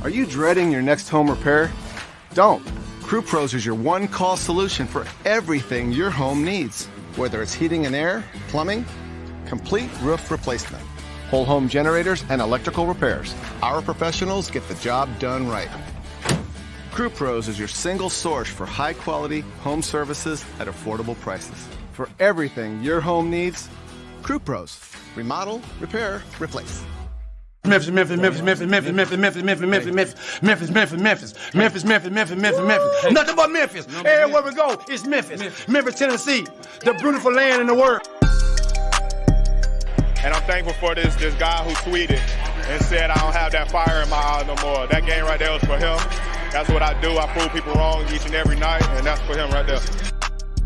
Are you dreading your next home repair? Don't. Crew Pros is your one-call solution for everything your home needs. Whether it's heating and air, plumbing, complete roof replacement, whole home generators, and electrical repairs. Our professionals get the job done right. Crew Pros is your single source for high-quality home services at affordable prices. For everything your home needs, Crew Pros. Remodel, repair, replace. Memphis. Nothing but Memphis. Everywhere we go, it's Memphis. Memphis, Tennessee, the beautiful land in the world. And I'm thankful for this guy who tweeted and said I don't have that fire in my eyes no more. That game right there was for him. That's what I do. I prove people wrong each and every night, and that's for him right there.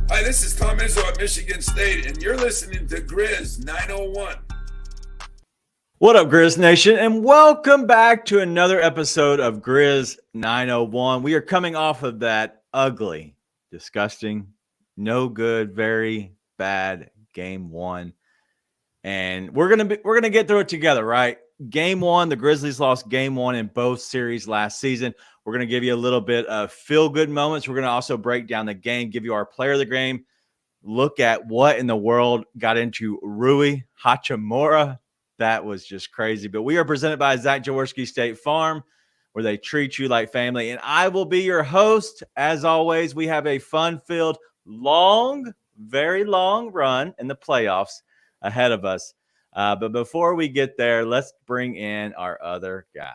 Hi, this is Tom Izzo at Michigan State, and you're listening to Grizz 901. What up, Grizz Nation, and welcome back to another episode of Grizz 901. We are coming off of that ugly, disgusting, no good, very bad game one, and we're gonna get through it together, right? Game one, the Grizzlies lost game one in both series last season. We're gonna give you a little bit of feel-good moments. We're gonna also break down the game, give you our player of the game, look at what in the world got into Rui Hachimura. That was just crazy. But we are presented by Zach Jaworski State Farm, where they treat you like family. And I will be your host. As always, we have a fun-filled, long, very long run in the playoffs ahead of us. But before we get there, let's bring in our other guy.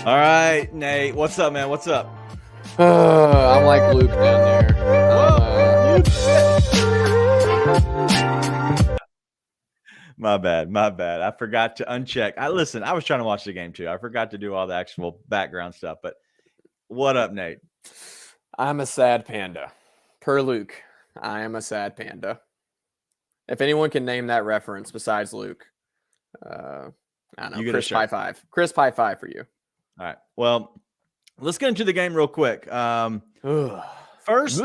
All right, Nate. What's up, man? What's up? I'm like Luke down there. My bad. I forgot to uncheck. I was trying to watch the game too. I forgot to do all the actual background stuff. But what up, Nate? I'm a sad panda. Per Luke, I am a sad panda. If anyone can name that reference besides Luke, I don't know. Chris High Five. Chris High Five for you. All right. Well, let's get into the game real quick. First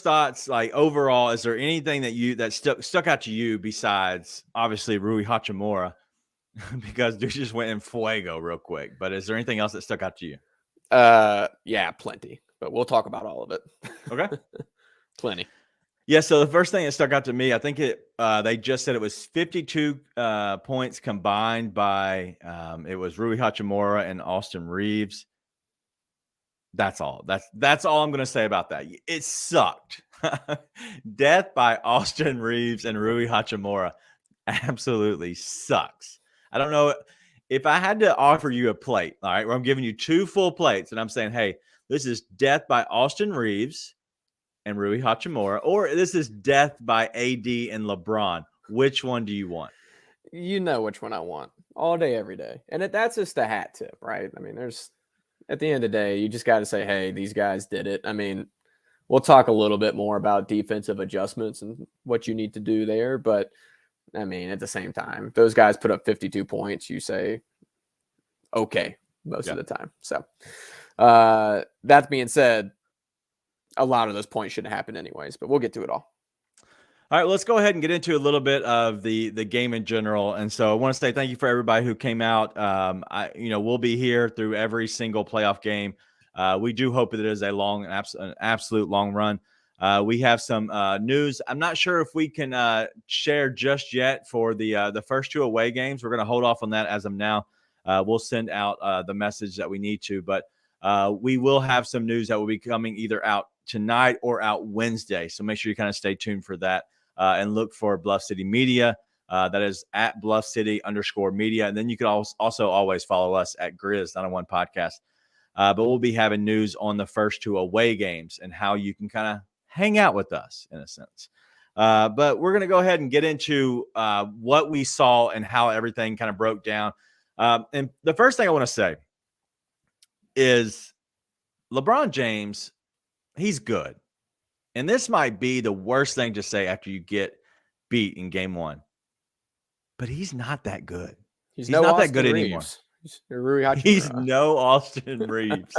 thoughts, like overall, is there anything that stuck out to you besides obviously Rui Hachimura? Because dude just went in fuego real quick. But is there anything else that stuck out to you? Yeah, plenty. But we'll talk about all of it. Okay. Plenty. Yeah, so the first thing that stuck out to me, I think they just said it was 52 points combined by it was Rui Hachimura and Austin Reeves. That's all. That's all I'm going to say about that. It sucked. Death by Austin Reeves and Rui Hachimura absolutely sucks. I don't know if I had to offer you a plate, all right, where I'm giving you two full plates and I'm saying, hey, this is death by Austin Reeves and Rui Hachimura, or this is death by AD and LeBron. Which one do you want? You know which one I want. All day, every day. And that's just a hat tip, right? I mean, at the end of the day, you just got to say, hey, these guys did it. I mean, we'll talk a little bit more about defensive adjustments and what you need to do there. But, I mean, at the same time, those guys put up 52 points. You say, okay, most of the time. So, that being said, a lot of those points shouldn't happen anyways, but we'll get to it all. All right, let's go ahead and get into a little bit of the game in general. And so I want to say thank you for everybody who came out. We'll be here through every single playoff game. We do hope that it is an absolute long run. We have some news. I'm not sure if we can share just yet for the first two away games. We're going to hold off on that as of now. We'll send out the message that we need to, but we will have some news that will be coming either out tonight or out Wednesday. So make sure you kind of stay tuned for that and look for Bluff City Media. That is at Bluff City _media. And then you can also always follow us at Grizz 901 Podcast. But we'll be having news on the first two away games and how you can kind of hang out with us in a sense. But we're going to go ahead and get into what we saw and how everything kind of broke down. And the first thing I want to say is LeBron James, he's good. And this might be the worst thing to say after you get beat in game one. But he's not that good. He's not that good anymore. He's no Austin Reeves.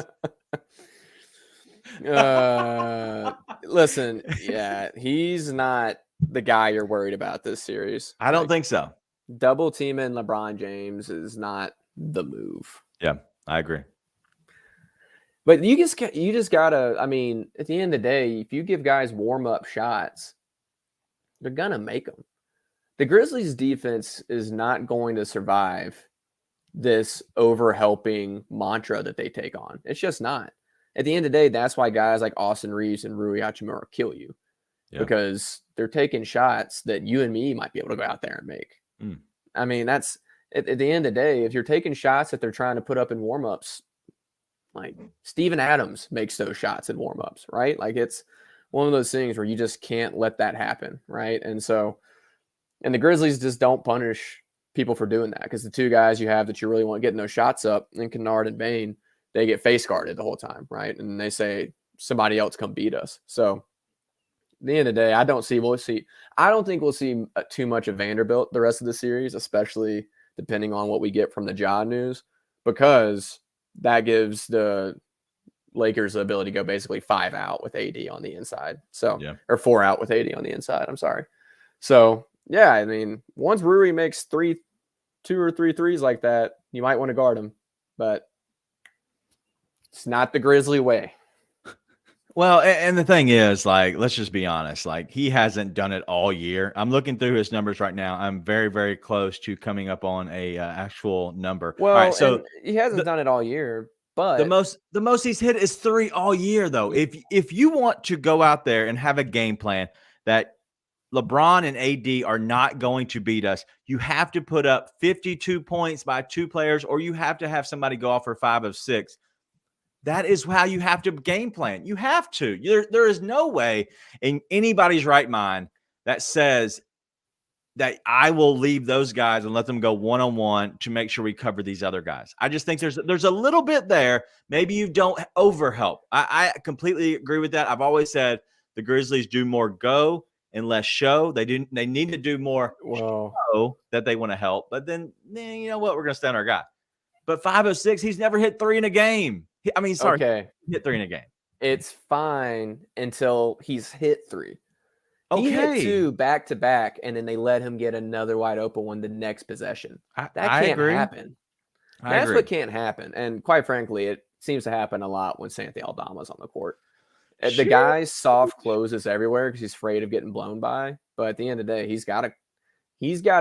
Listen, yeah, he's not the guy you're worried about this series. I don't think so. Double teaming LeBron James is not the move. Yeah, I agree. But you just gotta. I mean, at the end of the day, if you give guys warm up shots, they're gonna make them. The Grizzlies' defense is not going to survive this overhelping mantra that they take on. It's just not. At the end of the day, that's why guys like Austin Reeves and Rui Hachimura kill you, because they're taking shots that you and me might be able to go out there and make. I mean, that's at the end of the day, if you're taking shots that they're trying to put up in warmups, like Steven Adams makes those shots in warmups, right? Like it's one of those things where you just can't let that happen, right? And the Grizzlies just don't punish people for doing that, because the two guys you have that you really want getting those shots up, in Kennard and Bane, they get face guarded the whole time, right? And they say somebody else come beat us. So at the end of the day, I don't think we'll see too much of Vanderbilt the rest of the series, especially depending on what we get from the Ja news, because that gives the Lakers the ability to go basically 5 out with AD on the inside. So, or 4 out with AD on the inside. I'm sorry. So yeah, I mean, once Rui makes 2 or 3 threes like that, you might want to guard him, but it's not the Grizzly way. Well, and the thing is, like, let's just be honest. Like, he hasn't done it all year. I'm looking through his numbers right now. I'm very, very close to coming up on a actual number. Well, all right, so he hasn't done it all year, but the most he's hit is 3 all year, though. If you want to go out there and have a game plan that LeBron and AD are not going to beat us, you have to put up 52 points by 2 players, or you have to have somebody go off for 5 of 6. That is how you have to game plan. You have to. There is no way in anybody's right mind that says that I will leave those guys and let them go one-on-one to make sure we cover these other guys. I just think there's a little bit there. Maybe you don't overhelp. I completely agree with that. I've always said the Grizzlies do more go and less show. They need to do more show that they want to help. But then you know what? We're going to stand our guy. But 5 of 6, he's never hit 3 in a game. Hit 3 in a game. It's fine until he's hit 3. Okay. He hit 2 back to back, and then they let him get another wide open one the next possession. That can't happen. That's what can't happen. And quite frankly, it seems to happen a lot when Santi Aldama's on the court. The guy's soft closes everywhere because he's afraid of getting blown by. But at the end of the day, he's got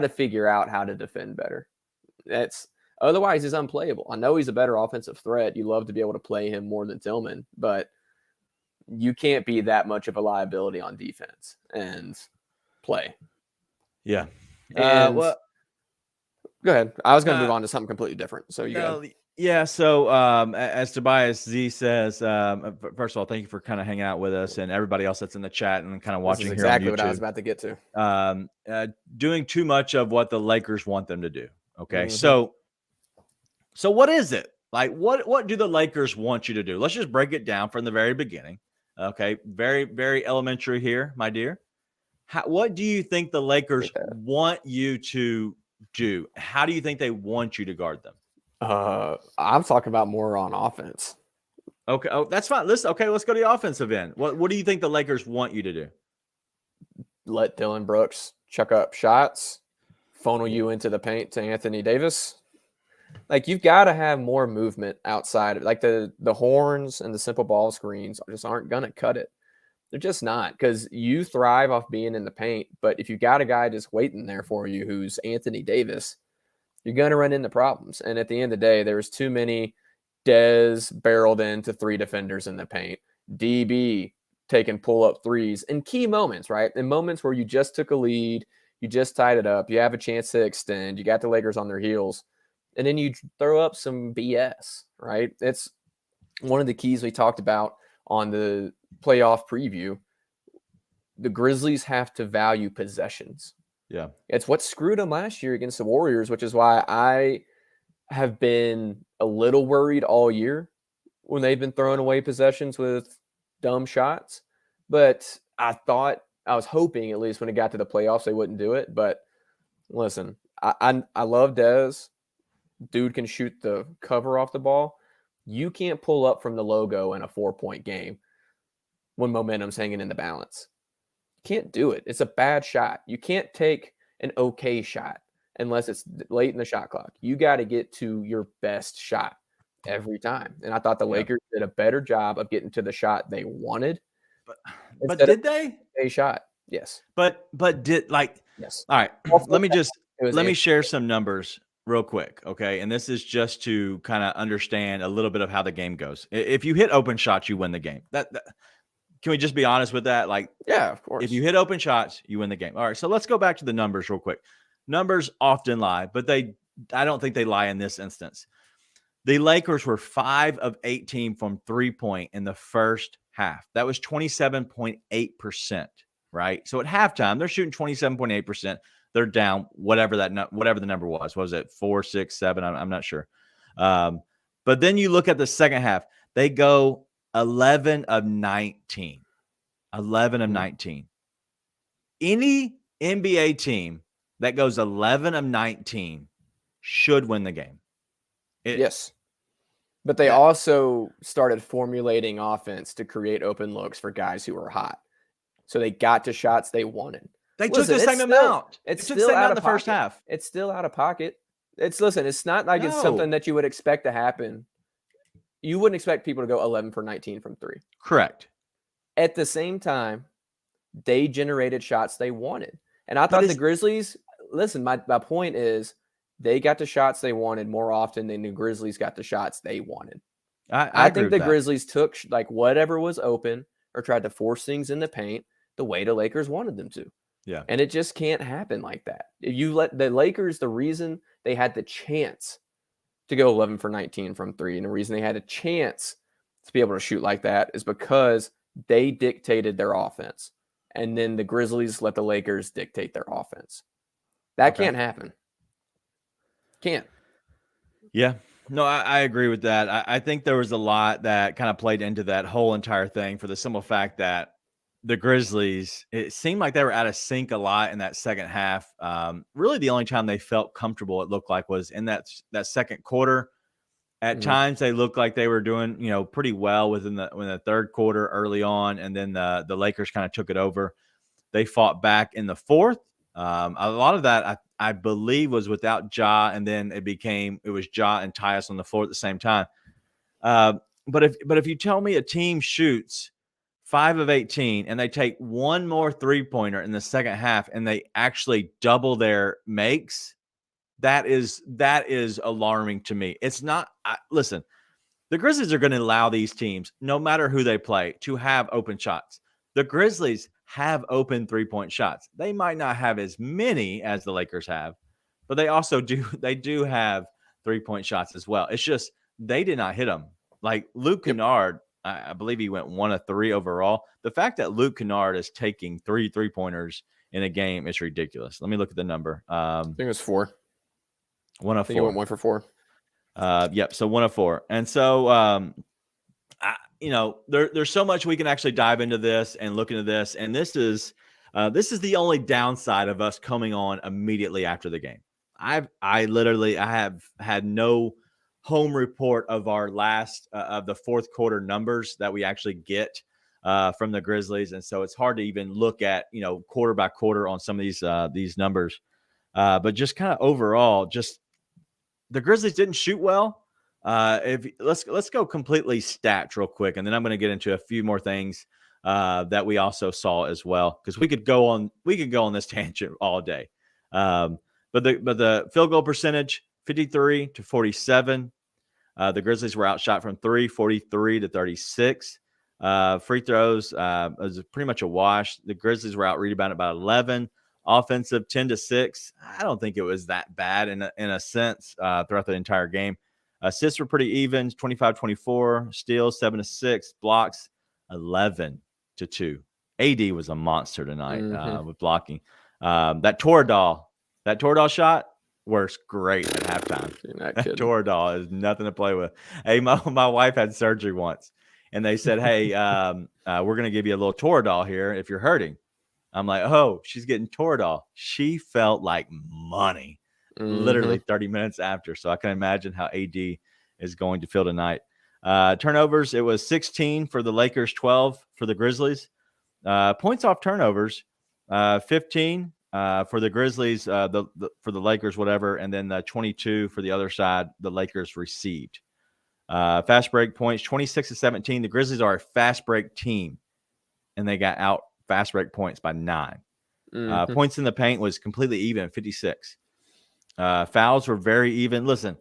to figure out how to defend better. Otherwise, he's unplayable. I know he's a better offensive threat. You love to be able to play him more than Tillman, but you can't be that much of a liability on defense and play. Yeah. Go ahead. I was going to move on to something completely different. So go. Yeah. So as Tobias Z says, first of all, thank you for kind of hanging out with us and everybody else that's in the chat and kind of watching here exactly on YouTube. What I was about to get to. Doing too much of what the Lakers want them to do. Okay. Mm-hmm. So what is it? Like, what do the Lakers want you to do? Let's just break it down from the very beginning. Okay. Very, very elementary here, my dear. What do you think the Lakers want you to do? How do you think they want you to guard them? I'm talking about more on offense. Okay. Oh, that's fine. Let's go to the offensive end. What do you think the Lakers want you to do? Let Dylan Brooks chuck up shots, funnel you into the paint to Anthony Davis. Like, you've got to have more movement outside of, like, the horns and the simple ball screens just aren't going to cut it. They're just not, because you thrive off being in the paint. But if you got a guy just waiting there for you who's Anthony Davis, you're going to run into problems. And at the end of the day, there's too many Dez barreled into 3 defenders in the paint, DB taking pull-up threes in key moments, right? In moments where you just took a lead, you just tied it up, you have a chance to extend, you got the Lakers on their heels, and then you throw up some BS, right? It's one of the keys we talked about on the playoff preview. The Grizzlies have to value possessions. Yeah. It's what screwed them last year against the Warriors, which is why I have been a little worried all year when they've been throwing away possessions with dumb shots. But I was hoping, at least when it got to the playoffs, they wouldn't do it. But listen, I love Dez. Dude can shoot the cover off the ball. You can't pull up from the logo in a 4-point game. when momentum's hanging in the balance. You can't do it. It's a bad shot. You can't take an okay shot unless it's late in the shot clock. You got to get to your best shot every time. And I thought the Lakers did a better job of getting to the shot they wanted. But did they? A shot. Yes. But did like yes. All right. Let me share some numbers real quick, okay? And this is just to kind of understand a little bit of how the game goes. If you hit open shots, you win the game. That can we just be honest with that? Like, yeah, of course. If you hit open shots, you win the game. All right, so let's go back to the numbers real quick. Numbers often lie, but I don't think they lie in this instance. The Lakers were 5 of 18 from 3-point in the first half. That was 27.8%, right? So at halftime, they're shooting 27.8%. They're down whatever the number was. What was it? 4, 6, 7? I'm not sure. But then you look at the second half. They go 11 of 19. 11 of 19. Any NBA team that goes 11 of 19 should win the game. Yes. But they also started formulating offense to create open looks for guys who were hot. So they got to shots they wanted. They took the same amount. It's still still out in the first half. It's still out of pocket. It's not like it's something that you would expect to happen. You wouldn't expect people to go 11 for 19 from 3. Correct. At the same time, they generated shots they wanted. And I thought the Grizzlies, listen, my point is they got the shots they wanted more often than the Grizzlies got the shots they wanted. I think the Grizzlies took like whatever was open or tried to force things in the paint the way the Lakers wanted them to. Yeah. And it just can't happen like that. If you let the Lakers, the reason they had the chance to go 11 for 19 from 3, and the reason they had a chance to be able to shoot like that is because they dictated their offense. And then the Grizzlies let the Lakers dictate their offense. That can't happen. Can't. Yeah. No, I agree with that. I think there was a lot that kind of played into that whole entire thing for the simple fact that the Grizzlies, it seemed like they were out of sync a lot in that second half. Really, the only time they felt comfortable, it looked like, was in that second quarter. At times, they looked like they were doing, pretty well within the third quarter early on, and then the Lakers kind of took it over. They fought back in the fourth. A lot of that, I believe, was without Ja, and then it was Ja and Tyus on the floor at the same time. But if you tell me a team shoots 5 of 18 and they take one more 3-pointer in the second half and they actually double their makes, that is alarming to me. It's not. Listen, the Grizzlies are going to allow these teams, no matter who they play, to have open shots. The Grizzlies have open 3-point shots. They might not have as many as the Lakers have, but they also do. They do have 3-point shots as well. It's just they did not hit them. Like Luke Kennard, I believe he went 1 of 3 overall. The fact that Luke Kennard is taking 3 3-pointers in a game is ridiculous. Let me look at the number. I think it was 4. 1 of 4. He went 1 for 4. Yep. So 1 of 4. And so, there's so much we can actually dive into this and look into this. And this is the only downside of us coming on immediately after the game. I have had no home report of our last of the fourth quarter numbers that we actually get from the Grizzlies. And so it's hard to even look at, quarter by quarter on some of these numbers. But just kind of overall, just the Grizzlies didn't shoot well. Let's go completely stats real quick, and then I'm going to get into a few more things that we also saw as well, because we could go on this tangent all day. But the field goal percentage 53 to 47. The Grizzlies were outshot from 3, 43 to 36. Free throws was pretty much a wash. The Grizzlies were out rebounded about 11. Offensive 10 to 6. I don't think it was that bad in a sense throughout the entire game. Assists were pretty even, 25-24. Steals 7 to 6. Blocks 11 to 2. AD was a monster tonight with blocking. That Toradol shot works great at halftime. That Toradol is nothing to play with. Hey, my wife had surgery once, and they said, "Hey, we're gonna give you a little Toradol here if you're hurting." I'm like, "Oh, she's getting Toradol." She felt like money, literally 30 minutes after. So I can imagine how AD is going to feel tonight. Turnovers, it was 16 for the Lakers, 12 for the Grizzlies. Points off turnovers, 15 for the Grizzlies, for the Lakers, whatever, and then 22 for the other side, the Lakers received. Fast break points, 26-17. The Grizzlies are a fast break team, and they got out fast break points by 9. Points in the paint was completely even, 56. Fouls were very even. Listen,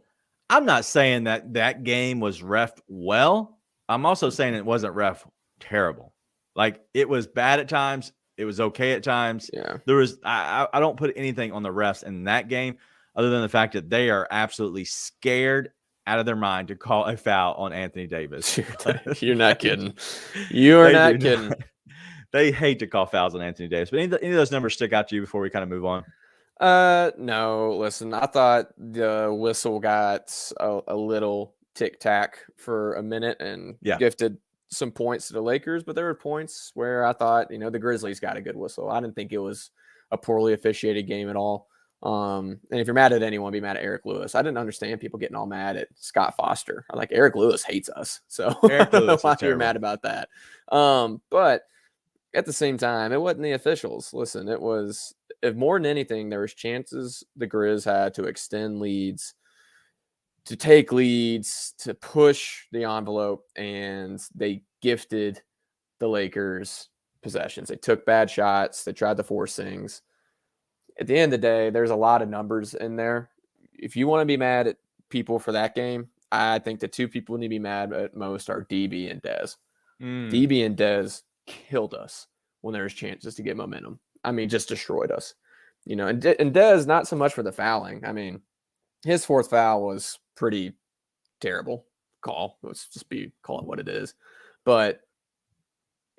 I'm not saying that game was ref well. I'm also saying it wasn't ref terrible. Like, it was bad at times. It was okay at times. Yeah. There was I don't put anything on the refs in that game other than the fact that they are absolutely scared out of their mind to call a foul on Anthony Davis. You're not kidding. You're not kidding. They hate to call fouls on Anthony Davis. But any of those numbers stick out to you before we kind of move on? No, listen, I thought the whistle got a little tic-tac for a minute and gifted some points to the Lakers, but there were points where I thought, the Grizzlies got a good whistle. I didn't think it was a poorly officiated game at all. And if you're mad at anyone, be mad at Eric Lewis. I didn't understand people getting all mad at Scott Foster. I'm like, Eric Lewis hates us. So Eric I don't know Lewis why you're mad about that. But at the same time, it wasn't the officials. Listen, it was, if more than anything, there was chances the Grizz had to extend leads, to take leads, to push the envelope, and they gifted the Lakers possessions. They took bad shots. They tried to force things. At the end of the day, there's a lot of numbers in there. If you want to be mad at people for that game, I think the two people who need to be mad at most are DB and Dez. DB and Dez killed us when there was chances to get momentum. I mean, just destroyed us. And Dez, not so much for the fouling. I mean, his fourth foul was pretty terrible call. Let's just call it what it is. But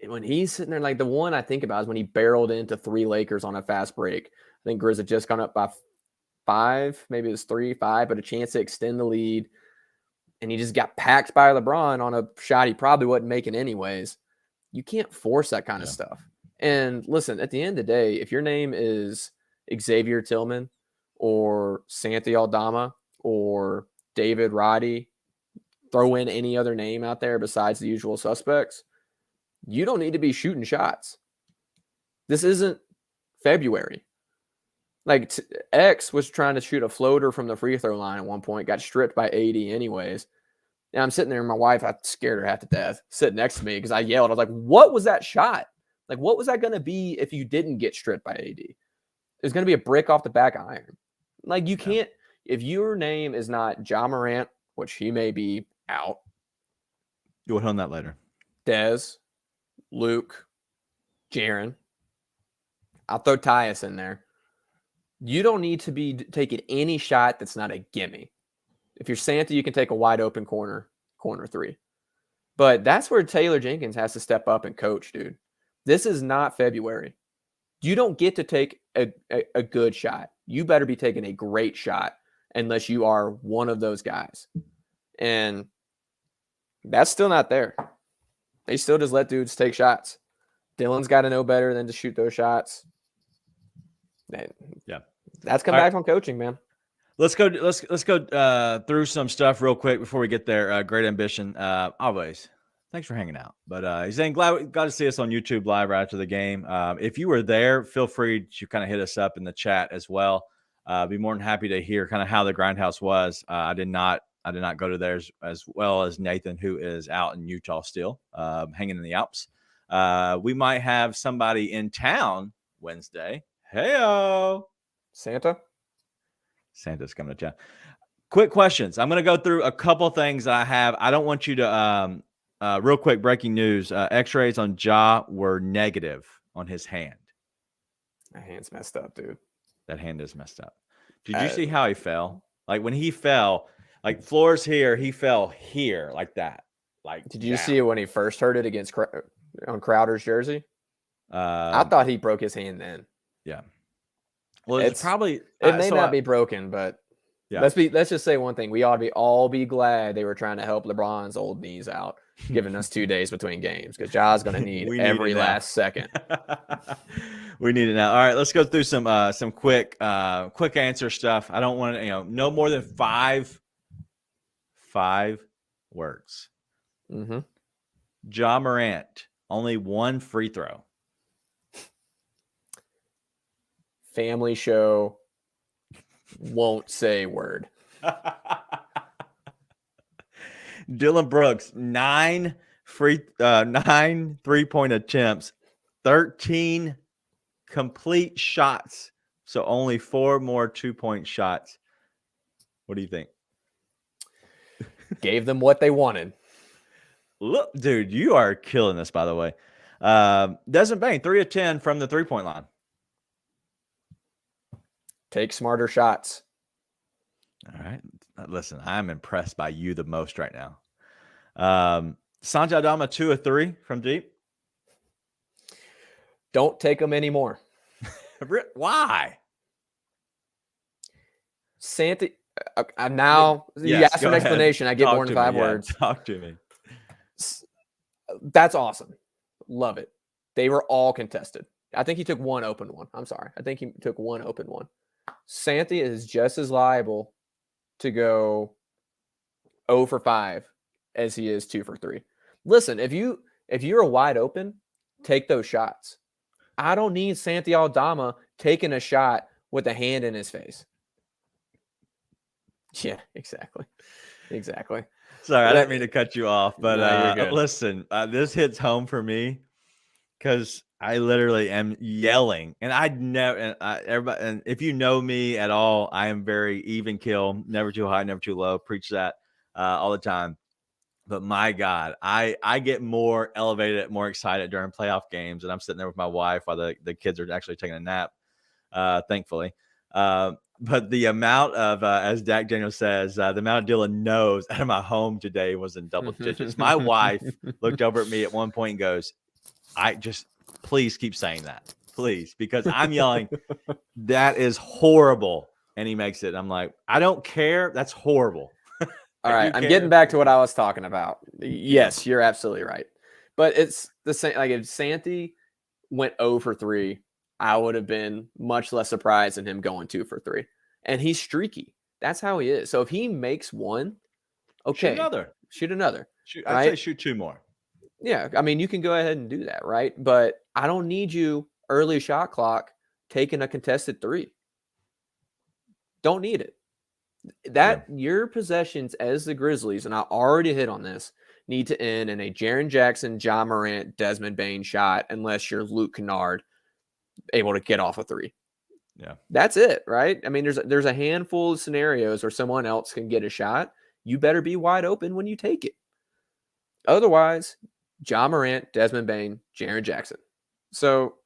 when he's sitting there, like, the one I think about is when he barreled into 3 Lakers on a fast break. I think Grizz had just gone up by 5, maybe it was 3-5, but a chance to extend the lead. And he just got packed by LeBron on a shot he probably wasn't making anyways. You can't force that kind of stuff. And listen, at the end of the day, if your name is Xavier Tillman or Santi Aldama or David Roddy, throw in any other name out there besides the usual suspects, you don't need to be shooting shots. This isn't February. Like, X was trying to shoot a floater from the free throw line at one point, got stripped by 80 anyways. And I'm sitting there, and my wife, I scared her half to death, sitting next to me because I yelled. I was like, what was that shot? Like, what was that going to be if you didn't get stripped by AD? It was going to be a brick off the back iron. Like, you can't, if your name is not Ja Morant, which he may be out. You'll hit on that later. Dez, Luke, Jaren. I'll throw Tyus in there. You don't need to be taking any shot that's not a gimme. If you're Santa, you can take a wide open corner 3. But that's where Taylor Jenkins has to step up and coach, dude. This is not February. You don't get to take a good shot. You better be taking a great shot unless you are one of those guys. And that's still not there. They still just let dudes take shots. Dylan's got to know better than to shoot those shots. Yeah. That's come back from coaching, man. Let's go through some stuff real quick before we get there. Great ambition. Always. Thanks for hanging out. But he's saying glad to see us on YouTube live right after the game. If you were there, feel free to kind of hit us up in the chat as well. Be more than happy to hear kind of how the Grindhouse was. I did not go to theirs, as well as Nathan, who is out in Utah still, hanging in the Alps. We might have somebody in town Wednesday. Heyo, Santa's coming to town. Quick questions. I'm going to go through a couple things that I have. I don't want you to real quick, breaking news. X-rays on Ja were negative on his hand. That hand's messed up, dude. That hand is messed up. Did you see how he fell? Like, when he fell, like, floor's here, he fell here like that. Like, did you see it when he first heard it against on Crowder's jersey? I thought he broke his hand then. Yeah. Well, it's probably it may not be broken, but yeah. Let's just say one thing. We ought to all be glad they were trying to help LeBron's old knees out, giving us 2 days between games, because Ja's going to need every last second. We need it now. All right, let's go through some quick answer stuff. I don't want to, no more than five words. Mm-hmm. Ja Morant, only 1 free throw. Family show, won't say word. Dylan Brooks, 9 3-point attempts, 13 complete shots. So only 4 more 2-point shots. What do you think? Gave them what they wanted. Look, dude, you are killing this, by the way. Desmond Bane, 3 of 10 from the 3-point line. Take smarter shots. All right. Listen, I'm impressed by you the most right now. Santi Aldama, 2 of 3 from deep. Don't take them anymore. Why? Santi, now you asked for an explanation. I get more than 5 words. Talk to me. That's awesome. Love it. They were all contested. I think he took 1 open one. I'm sorry. I think he took 1 open one. Santi is just as liable to go 0 for 5 as he is 2 for 3. Listen, if you're wide open, take those shots. I don't need Santi Aldama taking a shot with a hand in his face. Yeah, exactly. Sorry, I didn't mean to cut you off, but No, listen, this hits home for me because I literally am yelling, and everybody, and if you know me at all, I am very even kill, never too high, never too low. Preach that all the time. But my God, I get more elevated, more excited during playoff games, and I'm sitting there with my wife while the kids are actually taking a nap, thankfully. But the amount of, as Dak Daniels says, the amount of Dylan knows out of my home today was in double digits. My wife looked over at me at one point and goes, please keep saying that, please, because I'm yelling, that is horrible. And he makes it. I'm like, I don't care. That's horrible. All right, I'm getting back to what I was talking about. Yes, you're absolutely right. But it's the same. Like if Santi went 0 for 3, I would have been much less surprised than him going 2 for 3. And he's streaky. That's how he is. So if he makes 1, okay. Shoot another. I'd say shoot 2 more. Yeah, I mean, you can go ahead and do that, right? But I don't need you early shot clock taking a contested 3. Don't need it. Your possessions as the Grizzlies, and I already hit on this, need to end in a Jaren Jackson, Ja Morant, Desmond Bane shot unless you're Luke Kennard able to get off a 3. Yeah. That's it, right? I mean, there's a handful of scenarios where someone else can get a shot. You better be wide open when you take it. Otherwise, Ja Morant, Desmond Bane, Jaren Jackson. So,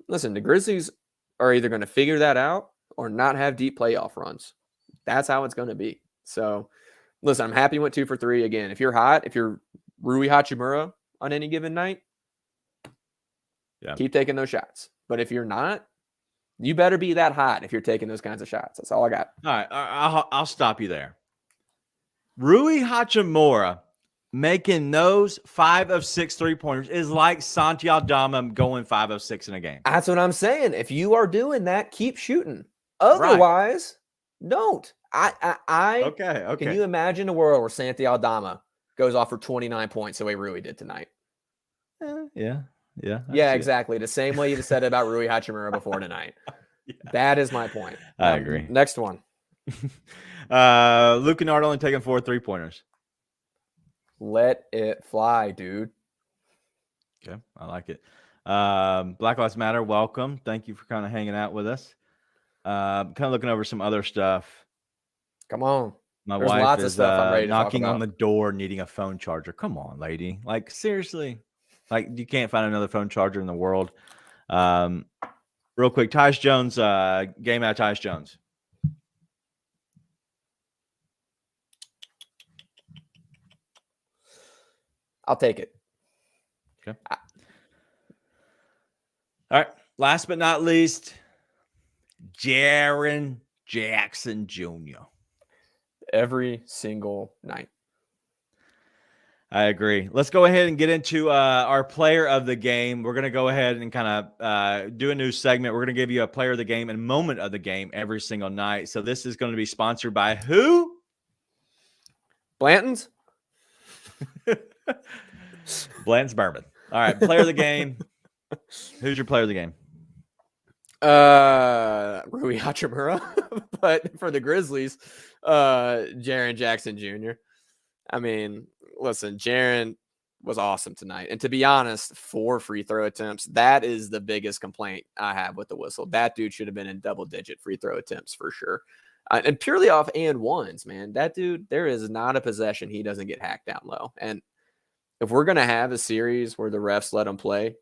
listen, the Grizzlies are either going to figure that out or not have deep playoff runs. That's how it's going to be. So, listen, I'm happy you went 2 for 3. Again, if you're hot, if you're Rui Hachimura on any given night, keep taking those shots. But if you're not, you better be that hot if you're taking those kinds of shots. That's all I got. All right, I'll stop you there. Rui Hachimura making those 5 of 6 3-pointers is like Santi Aldama going 5 of 6 in a game. That's what I'm saying. If you are doing that, keep shooting. Otherwise, don't. Okay. Can you imagine a world where Santi Aldama goes off for 29 points the way Rui did tonight? Yeah, exactly. The same way you just said about Rui Hachimura before tonight. That is my point. I agree. Next one. Luke Kennard only taking 4 3-pointers. Let it fly, dude. Okay, I like it. Black Lives Matter, welcome. Thank you for kind of hanging out with us. Kind of looking over some other stuff. Come on. There's wife lots is of stuff I'm ready to knocking on the door, needing a phone charger. Come on, lady. Like, seriously. Like, you can't find another phone charger in the world. Real quick, Tyus Jones, game out Tyus Jones. I'll take it. Okay. All right. Last but not least, Jaren Jackson Jr. Every single night. I agree. Let's go ahead and get into our player of the game. We're going to go ahead and kind of do a new segment. We're going to give you a player of the game and moment of the game every single night. So this is going to be sponsored by who? Blanton's. Blanton's bourbon. All right, player of the game. Who's your player of the game? Rui Hachimura, but for the Grizzlies, Jaren Jackson Jr. I mean, listen, Jaren was awesome tonight. And to be honest, 4 free throw attempts, that is the biggest complaint I have with the whistle. That dude should have been in double-digit free throw attempts for sure. And purely off and ones, man. That dude, there is not a possession he doesn't get hacked down low. And if we're going to have a series where the refs let him play,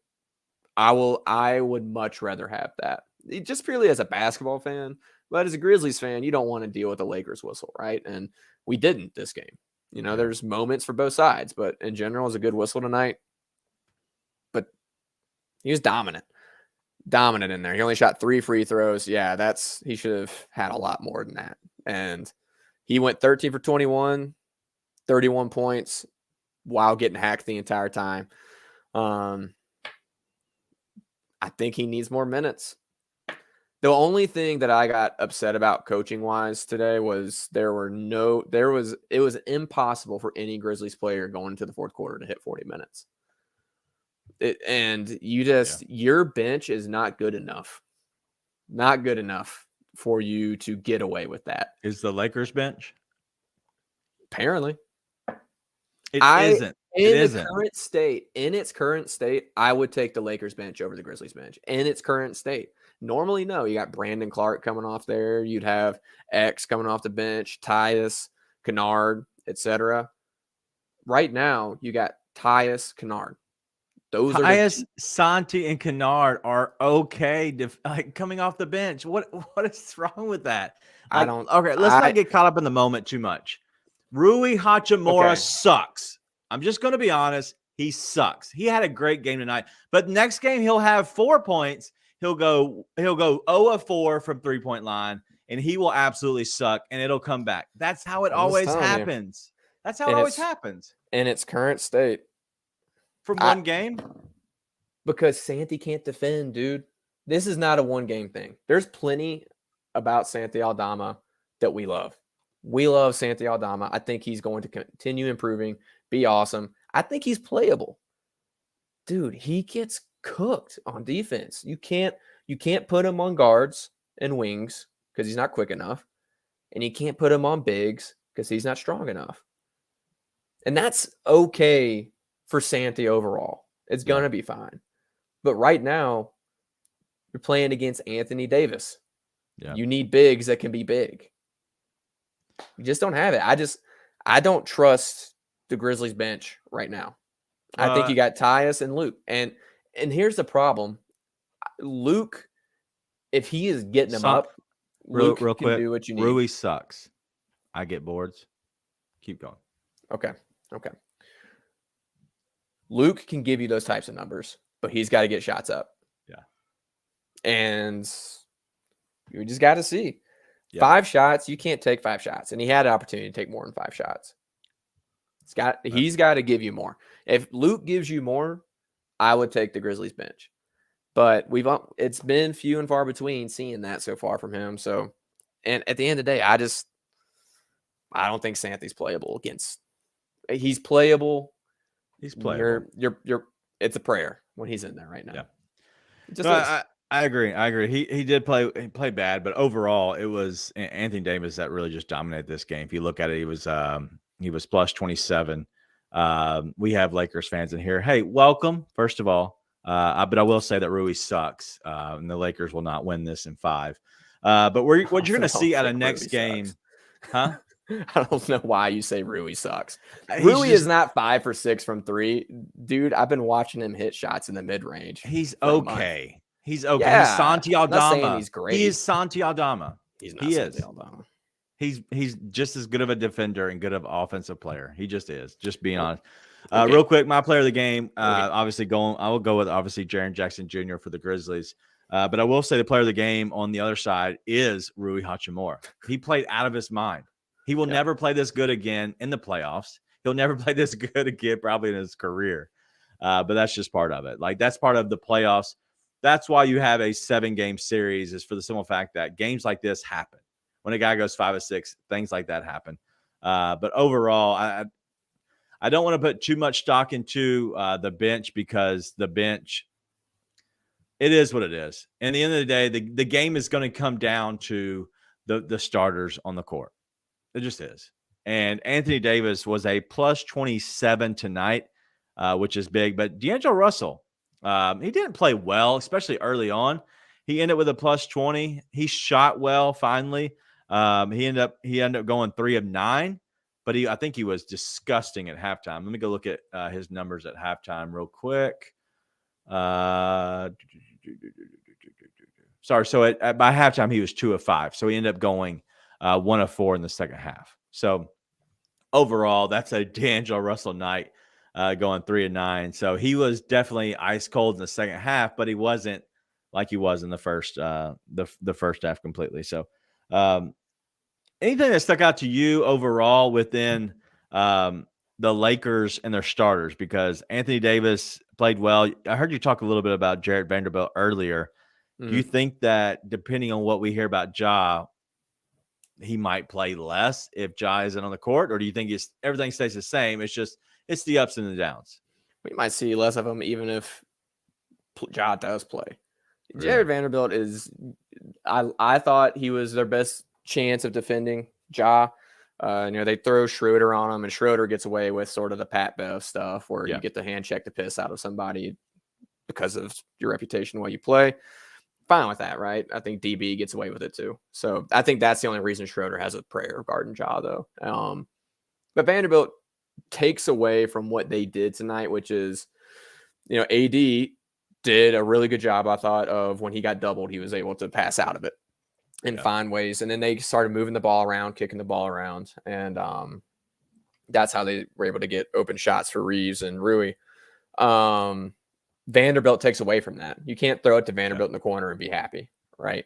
I would much rather have that. Just purely as a basketball fan, but as a Grizzlies fan, you don't want to deal with the Lakers whistle, right? And we didn't this game. You know, there's moments for both sides, but in general, it was a good whistle tonight. But he was dominant in there. He only shot 3 free throws. Yeah, he should have had a lot more than that. And he went 13 for 21, 31 points while getting hacked the entire time. I think he needs more minutes. The only thing that I got upset about coaching wise today was it was impossible for any Grizzlies player going into the fourth quarter to hit 40 minutes. Your bench is not good enough. Not good enough for you to get away with that. Is the Lakers bench? Apparently. It isn't. In its current state, I would take the Lakers bench over the Grizzlies bench. In its current state. Normally, no. You got Brandon Clark coming off there. You'd have X coming off the bench, Tyus, Kennard, etc. Right now, you got Tyus, Kennard. Tyus, Santi, and Kennard are okay coming off the bench. What is wrong with that? Okay, let's not get caught up in the moment too much. Rui Hachimura sucks. I'm just going to be honest. He sucks. He had a great game tonight, but next game he'll have 4 points. He'll go 0 of 4 from 3-point line, and he will absolutely suck, and it'll come back. That's how it always happens. That's how it always happens. In its current state. From one game? Because Santi can't defend, dude. This is not a one-game thing. There's plenty about Santi Aldama that we love. We love Santi Aldama. I think he's going to continue improving, be awesome. I think he's playable. Dude, he gets cooked on defense. You can't put him on guards and wings because he's not quick enough, and you can't put him on bigs because he's not strong enough. And that's okay for Santi overall. It's gonna be fine. But right now, you're playing against Anthony Davis. Yeah. You need bigs that can be big. You just don't have it. I don't trust the Grizzlies bench right now. I think you got Tyus and Luke. And here's the problem. Luke, if he is getting them up, Luke real can quick, do what you need. Rui sucks. I get boards. Keep going. Okay. Luke can give you those types of numbers, but he's got to get shots up. Yeah. And you just got to see. Yeah. 5 shots, you can't take 5 shots. And he had an opportunity to take more than 5 shots. He's got to give you more. If Luke gives you more, I would take the Grizzlies bench. But it's been few and far between seeing that so far from him. So, and at the end of the day, I don't think Santi's playable against. He's playable. He's playable. It's a prayer when he's in there right now. Yeah. I agree. He did play. He played bad, but overall, it was Anthony Davis that really just dominated this game. If you look at it, he was plus 27. We have Lakers fans in here. Hey, welcome. First of all, but I will say that Rui sucks, and the Lakers will not win this in 5. But what you're going to see out of next game, huh? I don't know why you say Rui sucks. Rui is not 5 for 6 from 3. Dude, I've been watching him hit shots in the mid-range. He's okay. He's okay. Yeah, he's Santi Aldama. I'm not saying he's great. He is Santi Aldama. He's not Santi Aldama. He's just as good of a defender and good of an offensive player. He just is. Just being honest. Real quick, my player of the game. I will go with obviously Jaren Jackson Jr. for the Grizzlies. But I will say the player of the game on the other side is Rui Hachimura. He played out of his mind. He will never play this good again in the playoffs. He'll never play this good again probably in his career. But that's just part of it. Like, that's part of the playoffs. That's why you have a 7-game series, is for the simple fact that games like this happen. When a guy goes 5 of 6, things like that happen. But overall, I don't want to put too much stock into the bench because the bench, it is what it is. And at the end of the day, the game is going to come down to the starters on the court. It just is. And Anthony Davis was a plus 27 tonight, which is big. But D'Angelo Russell, he didn't play well, especially early on. He ended with a plus 20. He shot well finally. He ended up going 3 of 9, but I think he was disgusting at halftime. Let me go look at his numbers at halftime real quick. Sorry. So by halftime, he was 2 of 5. So he ended up going 1 of 4 in the second half. So overall, that's a D'Angelo Russell night, going 3 of 9. So he was definitely ice cold in the second half, but he wasn't like he was in the first the first half completely. So anything that stuck out to you overall within the Lakers and their starters? Because Anthony Davis played well. I heard you talk a little bit about Jarrett Vanderbilt earlier. Do you think that depending on what we hear about Ja, he might play less if Ja isn't on the court? Or do you think everything stays the same? It's the ups and the downs. We might see less of him even if Ja does play. Really? Jarrett Vanderbilt is, I thought he was their best chance of defending Ja. They throw Schroeder on him, and Schroeder gets away with sort of the Pat Bev stuff where you get the hand check to piss out of somebody because of your reputation while you play. Fine with that, right? I think DB gets away with it too. So I think that's the only reason Schroeder has a prayer guarding Ja, though. But Vanderbilt takes away from what they did tonight, which is, AD did a really good job, I thought, of when he got doubled, he was able to pass out of it and find ways. And then they started moving the ball around, kicking the ball around. And that's how they were able to get open shots for Reeves and Rui. Vanderbilt takes away from that. You can't throw it to Vanderbilt in the corner and be happy, right?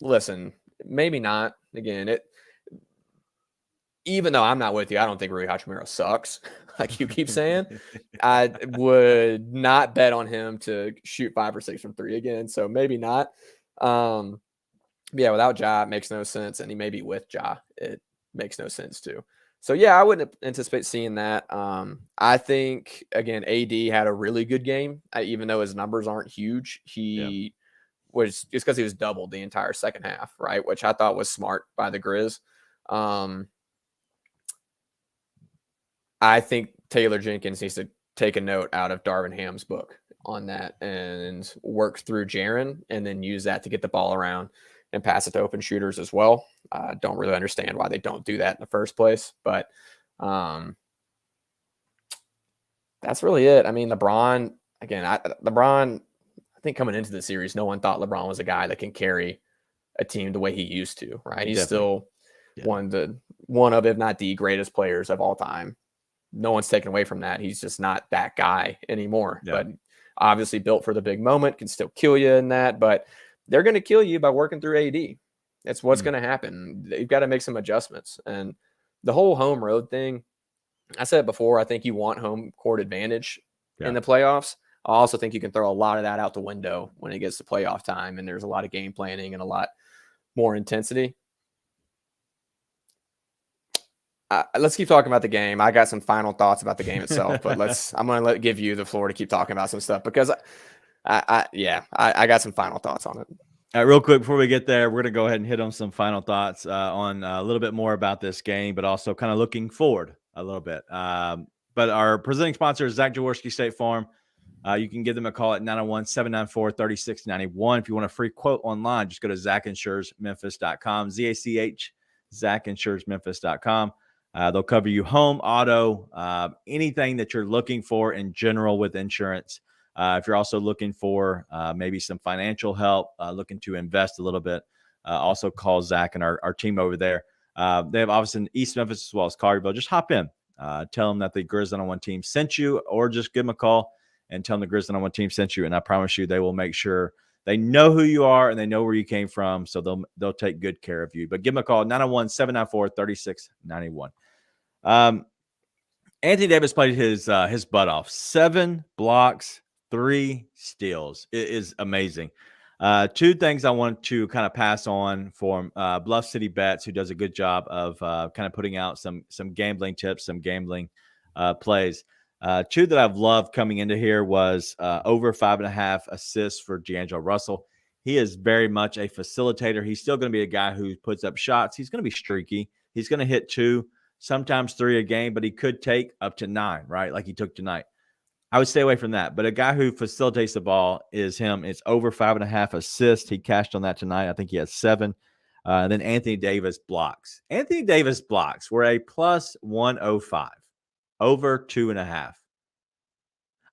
Listen, maybe not. Again, even though I'm not with you, I don't think Rui Hachimura sucks, like you keep saying. I would not bet on him to shoot 5 or 6 from 3 again, so maybe not. Without Ja, it makes no sense, and he may be with Ja, it makes no sense too. So, I wouldn't anticipate seeing that. I think, again, AD had a really good game, even though his numbers aren't huge. He was just because he was doubled the entire second half, right, which I thought was smart by the Grizz. I think Taylor Jenkins needs to take a note out of Darvin Ham's book on that and work through Jaren and then use that to get the ball around and pass it to open shooters as well. I don't really understand why they don't do that in the first place, but that's really it. I mean, LeBron, I think coming into the series, no one thought LeBron was a guy that can carry a team the way he used to, right? He's still one of, if not the greatest players of all time. No one's taken away from that. He's just not that guy anymore, but obviously built for the big moment, can still kill you in that, but they're going to kill you by working through AD. That's what's going to happen. You've got to make some adjustments. And the whole home road thing, I said it before, I think you want home court advantage in the playoffs. I also think you can throw a lot of that out the window when it gets to playoff time and there's a lot of game planning and a lot more intensity. Let's keep talking about the game. I got some final thoughts about the game itself, but I'm going to give you the floor to keep talking about some stuff because I got some final thoughts on it. All right, real quick before we get there, we're going to go ahead and hit on some final thoughts on a little bit more about this game, but also kind of looking forward a little bit. But our presenting sponsor is Zach Jaworski State Farm. You can give them a call at 901-794-3691. If you want a free quote online, just go to ZachInsuresMemphis.com, ZACH, ZachInsuresMemphis.com. They'll cover you home, auto, anything that you're looking for in general with insurance. If you're also looking for maybe some financial help, looking to invest a little bit, also call Zach and our team over there. They have office in East Memphis as well as Collierville. Just hop in, tell them that the Grizz 101 team sent you, or just give them a call and tell them the Grizz 101 team sent you. And I promise you, they will make sure they know who you are and they know where you came from, so they'll take good care of you. But give them a call, 901-794-3691. Anthony Davis played his butt off. 7 blocks, 3 steals. It is amazing. Two things I want to kind of pass on for Bluff City Bets, who does a good job of kind of putting out some gambling tips, some gambling plays. Two that I've loved coming into here was over 5.5 assists for D'Angelo Russell. He is very much a facilitator. He's still going to be a guy who puts up shots. He's going to be streaky. He's going to hit 2, sometimes 3 a game, but he could take up to 9, right? Like he took tonight. I would stay away from that. But a guy who facilitates the ball is him. It's over 5.5 assists. He cashed on that tonight. I think he has 7. And then Anthony Davis blocks. Anthony Davis blocks were a plus 105, over 2.5.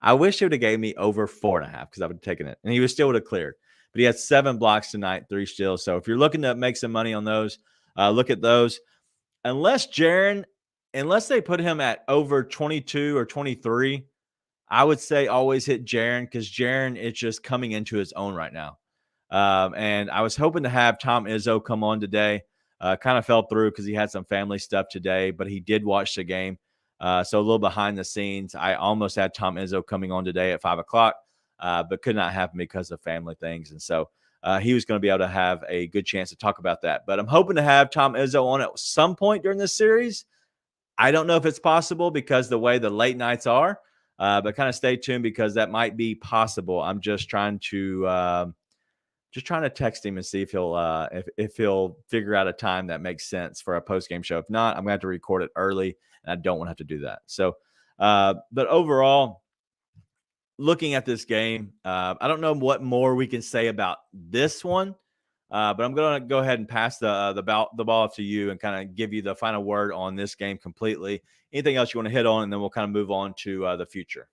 I wish he would have gave me over 4.5 because I would have taken it. And he was still would have cleared. But he had 7 blocks tonight, 3 steals. So if you're looking to make some money on those, look at those. Unless they put him at over 22 or 23, I would say always hit Jaren, because Jaren is just coming into his own right now. And I was hoping to have Tom Izzo come on today. Kind of fell through because he had some family stuff today, but he did watch the game. So a little behind the scenes. I almost had Tom Izzo coming on today at 5 o'clock, but could not happen because of family things. And so he was going to be able to have a good chance to talk about that. But I'm hoping to have Tom Izzo on at some point during this series. I don't know if it's possible because the way the late nights are, but kind of stay tuned because that might be possible. I'm just trying to text him and see if he'll figure out a time that makes sense for a post-game show. If not, I'm going to have to record it early, and I don't want to have to do that. So, but overall, looking at this game, I don't know what more we can say about this one, but I'm going to go ahead and pass the ball to you and kind of give you the final word on this game completely. Anything else you want to hit on, and then we'll kind of move on to the future.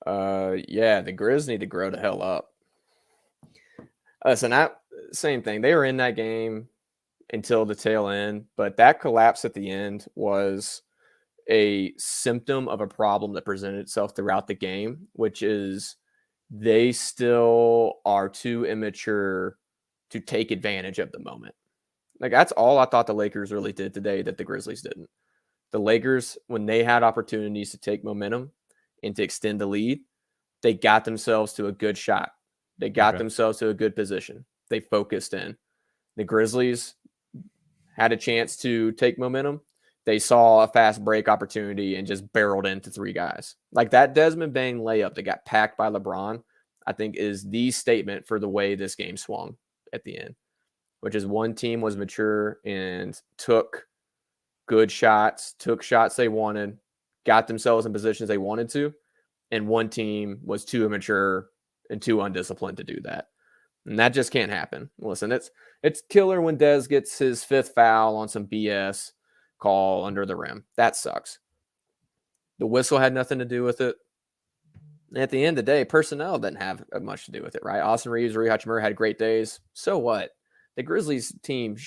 Yeah, the Grizz need to grow the hell up. Listen, same thing. They were in that game until the tail end, but that collapse at the end was a symptom of a problem that presented itself throughout the game, which is they still are too immature to take advantage of the moment. Like, that's all I thought the Lakers really did today that the Grizzlies didn't. The Lakers, when they had opportunities to take momentum and to extend the lead, they got themselves to a good shot. They got themselves to a good position. They focused in. The Grizzlies had a chance to take momentum. They saw a fast break opportunity and just barreled into 3 guys. Like that Desmond Bane layup that got packed by LeBron, I think is the statement for the way this game swung at the end, which is one team was mature and took good shots, took shots they wanted, got themselves in positions they wanted to, and one team was too immature and too undisciplined to do that. And that just can't happen. Listen, it's killer when Dez gets his 5th foul on some BS call under the rim. That sucks. The whistle had nothing to do with it. And at the end of the day, personnel didn't have much to do with it, right? Austin Reeves, Rui Hachimura had great days. So what? The Grizzlies team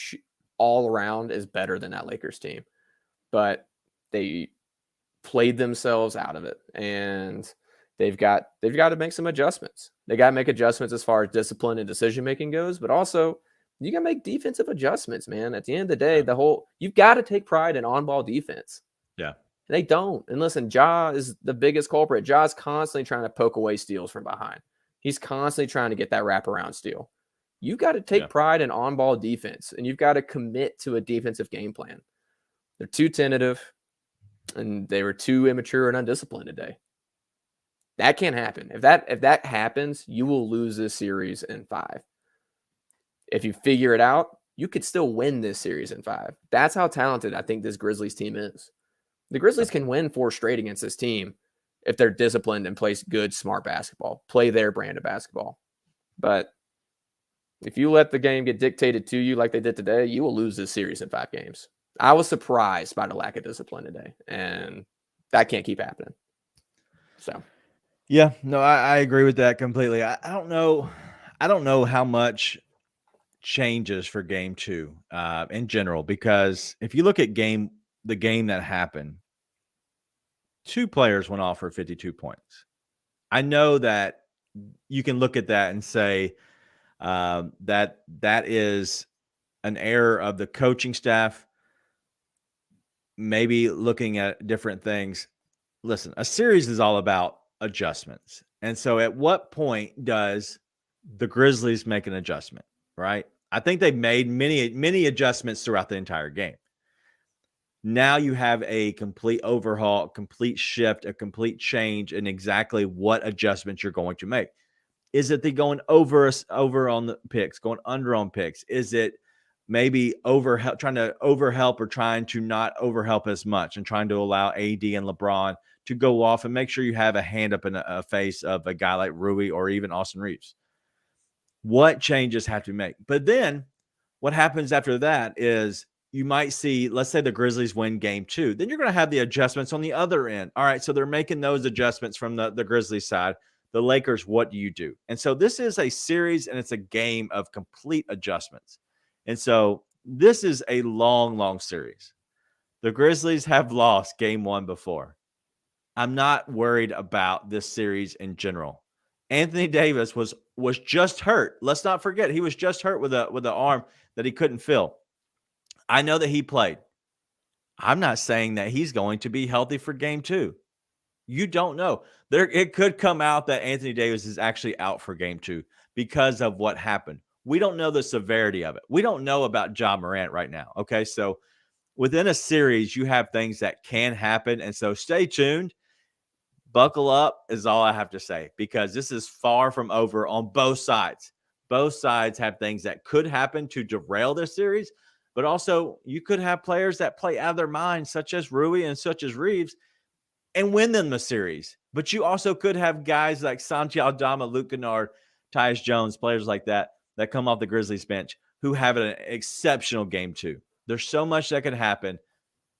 all around is better than that Lakers team. But they played themselves out of it. And they've got to make some adjustments. They got to make adjustments as far as discipline and decision-making goes, but also you got to make defensive adjustments, man. At the end of the day, you've got to take pride in on-ball defense. Yeah. They don't. And listen, Ja is the biggest culprit. Ja's constantly trying to poke away steals from behind. He's constantly trying to get that wraparound steal. You've got to take pride in on-ball defense, and you've got to commit to a defensive game plan. They're too tentative, and they were too immature and undisciplined today. That can't happen. If that happens, you will lose this series in 5. If you figure it out, you could still win this series in 5. That's how talented I think this Grizzlies team is. The Grizzlies can win 4 straight against this team if they're disciplined and play good, smart basketball, play their brand of basketball. But if you let the game get dictated to you like they did today, you will lose this series in 5 games. I was surprised by the lack of discipline today, and that can't keep happening. So, yeah, no, I agree with that completely. I don't know how much changes for game 2 in general, because if you look at the game that happened, 2 players went off for 52 points. I know that you can look at that and say that is an error of the coaching staff, maybe looking at different things. Listen, a series is all about adjustments. And so at what point does the Grizzlies make an adjustment, right? I think they made many adjustments throughout the entire game. Now you have a complete overhaul, complete shift, a complete change in exactly what adjustments you're going to make. Is it the going over on the picks, going under on picks? Is it maybe trying to overhelp or trying to not overhelp as much and trying to allow AD and LeBron to go off and make sure you have a hand up in a face of a guy like Rui or even Austin Reeves? What changes have to be made? But then what happens after that is you might see, let's say the Grizzlies win game 2. Then you're going to have the adjustments on the other end. All right, so they're making those adjustments from the Grizzlies side. The Lakers, what do you do? And so this is a series and it's a game of complete adjustments. And so this is a long, long series. The Grizzlies have lost game 1 before. I'm not worried about this series in general. Anthony Davis was just hurt. Let's not forget, he was just hurt with an arm that he couldn't feel. I know that he played. I'm not saying that he's going to be healthy for game 2. You don't know. It could come out that Anthony Davis is actually out for game 2 because of what happened. We don't know the severity of it. We don't know about Ja Morant right now. Okay, so within a series, you have things that can happen. And so stay tuned. Buckle up is all I have to say, because this is far from over on both sides. Both sides have things that could happen to derail this series, but also you could have players that play out of their minds, such as Rui and such as Reeves, and win them the series. But you also could have guys like Santi Aldama, Luke Kennard, Tyus Jones, players like that come off the Grizzlies bench who have an exceptional game 2. There's so much that can happen.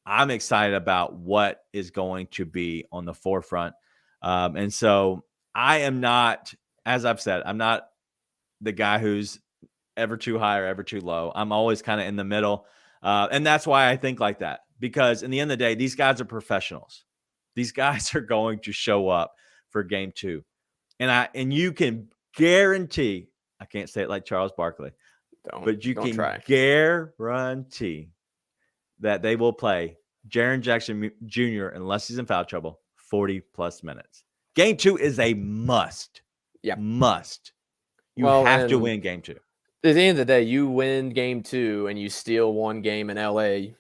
I'm excited about what is going to be on the forefront. And so I am not, as I've said, I'm not the guy who's ever too high or ever too low. I'm always kind of in the middle. And that's why I think like that, because in the end of the day, these guys are professionals. These guys are going to show up for game 2. And you can guarantee, I can't say it like Charles Barkley, but you can guarantee that they will play Jaren Jackson Jr., unless he's in foul trouble, 40-plus minutes. Game 2 is a must. Yeah. Must. You have to win game 2. At the end of the day, you win game 2 and you steal one game in LA,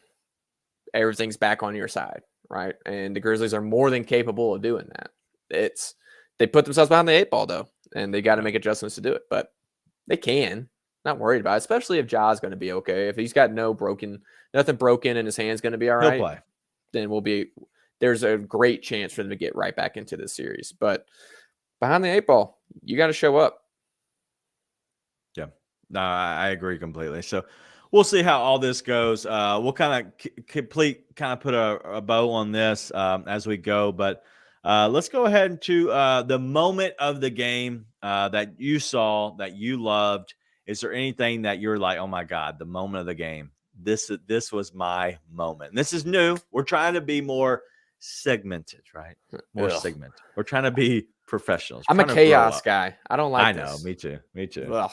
everything's back on your side, right? And the Grizzlies are more than capable of doing that. They put themselves behind the 8 ball, though, and they got to make adjustments to do it. But they can. Not worried about it, especially if Ja's going to be okay. If he's got nothing broken and his hand's going to be all right, he'll play. Then there's a great chance for them to get right back into this series. But behind the 8 ball, you got to show up. Yeah, no, I agree completely. So we'll see how all this goes. We'll kind of put a bow on this as we go. But let's go ahead to the moment of the game that you saw, that you loved. Is there anything that you're like, oh my God, the moment of the game? This was my moment. And this is new. We're trying to be more segmented, right? More segmented. We're trying to be professionals. I'm a chaos guy. I don't like this. I know. Me too. Ugh.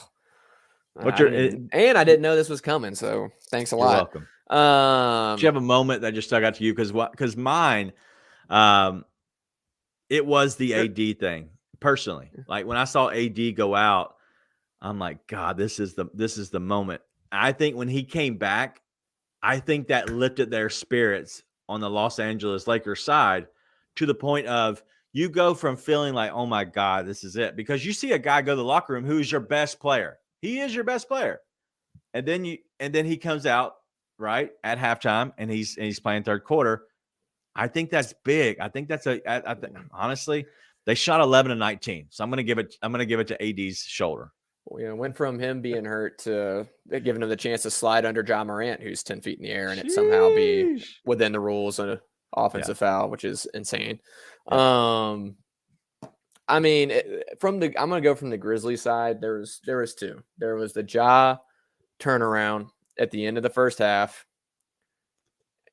And I didn't know this was coming, so thanks a lot. You're welcome. Do you have a moment that just stuck out to you? Because mine, it was the AD thing personally. Like when I saw AD go out, I'm like, God, this is the moment. I think when he came back, I think that lifted their spirits on the Los Angeles Lakers side to the point of you go from feeling like, oh my God, this is it. Because you see a guy go to the locker room who is your best player. He is your best player. And then he comes out, right, at halftime and he's playing third quarter. I think that's big. I think that's honestly, they shot 11 of 19. So I'm going to give it to AD's shoulder. Well, went from him being hurt to giving him the chance to slide under Ja Morant, who's 10 feet in the air, and it somehow be within the rules of an offensive foul, which is insane. Yeah. I mean, I'm going to go from the Grizzlies side. There was 2. There was the Ja turnaround at the end of the first half,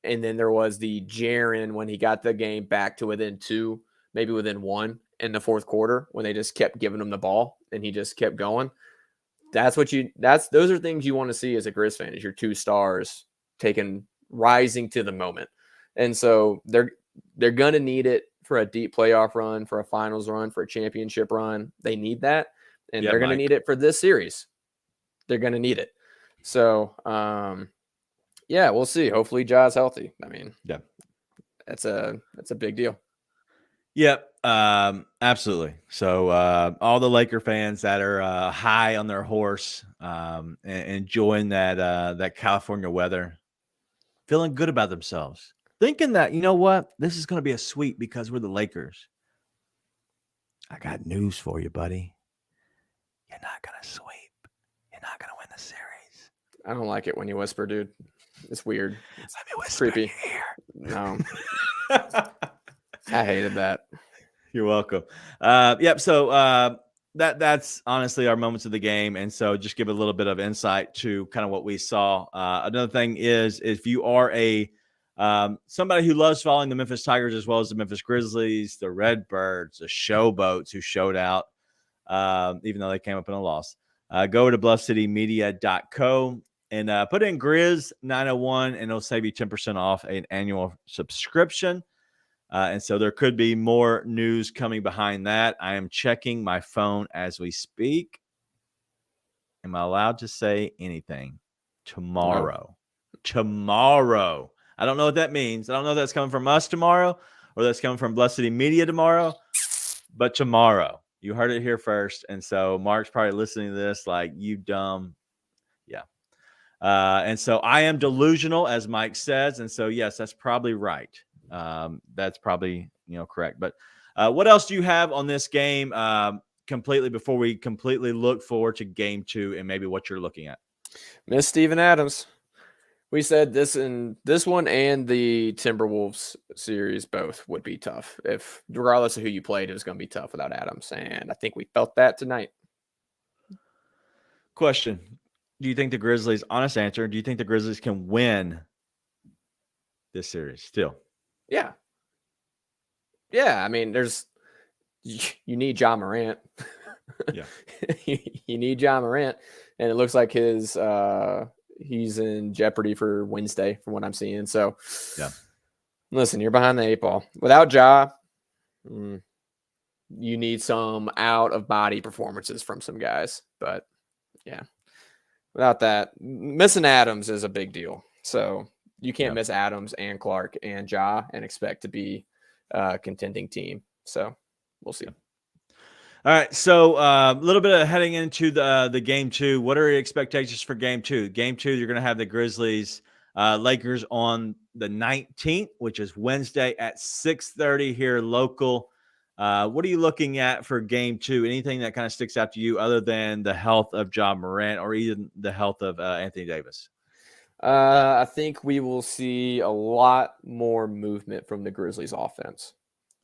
and then there was the Jaren when he got the game back to within 2, maybe within 1 in the fourth quarter, when they just kept giving him the ball and he just kept going. Those are things you want to see as a Grizz fan, is your 2 stars rising to the moment. And so they're going to need it for a deep playoff run, for a finals run, for a championship run. They need that. and they're going to need it for this series. They're going to need it. So, yeah, we'll see. Hopefully Ja's healthy. I mean, yeah, that's a big deal. Yep, absolutely. So all the Laker fans that are high on their horse, and enjoying that California weather, feeling good about themselves, thinking that, you know what, this is going to be a sweep because we're the Lakers. I got news for you, buddy. You're not going to sweep. You're not going to win the series. I don't like it when you whisper, dude. It's weird. It's creepy. No. I hated that. You're welcome. Yep. So that's honestly our moments of the game. And so just give a little bit of insight to kind of what we saw. Another thing is, if you are somebody who loves following the Memphis Tigers as well as the Memphis Grizzlies, the Redbirds, the Showboats who showed out, even though they came up in a loss, go to bluffcitymedia.co and put in Grizz 901 and it'll save you 10% off an annual subscription. And so there could be more news coming behind that. I am checking my phone as we speak. Am I allowed to say anything? Tomorrow. No. Tomorrow. I don't know what that means. I don't know if that's coming from us tomorrow or that's coming from Blessed City Media tomorrow. But tomorrow. You heard it here first. And so Mark's probably listening to this like, you dumb. Yeah. And so I am delusional, as Mike says. And so, yes, that's probably right. That's probably, correct. But what else do you have on this game completely before we completely look forward to game 2 and maybe what you're looking at? Miss Steven Adams. We said this one and the Timberwolves series both would be tough. If regardless of who you played, it was going to be tough without Adams. And I think we felt that tonight. Question. Do you think the Grizzlies, honest answer, do you think the Grizzlies can win this series still? Yeah. Yeah. I mean, you need Ja Morant. Yeah. You need Ja Morant. And it looks like he's in jeopardy for Wednesday from what I'm seeing. So, yeah. Listen, you're behind the 8 ball. Without Ja, you need some out-of-body performances from some guys. But, yeah. Without that, missing Adams is a big deal. So, you can't miss Adams and Clark and Ja and expect to be a contending team. So, we'll see. All right, so a little bit of heading into the game 2. What are your expectations for game 2? Game 2, you're going to have the Grizzlies, Lakers on the 19th, which is Wednesday at 6:30 here local. What are you looking at for game 2? Anything that kind of sticks out to you other than the health of Ja Morant or even the health of Anthony Davis? I think we will see a lot more movement from the Grizzlies offense.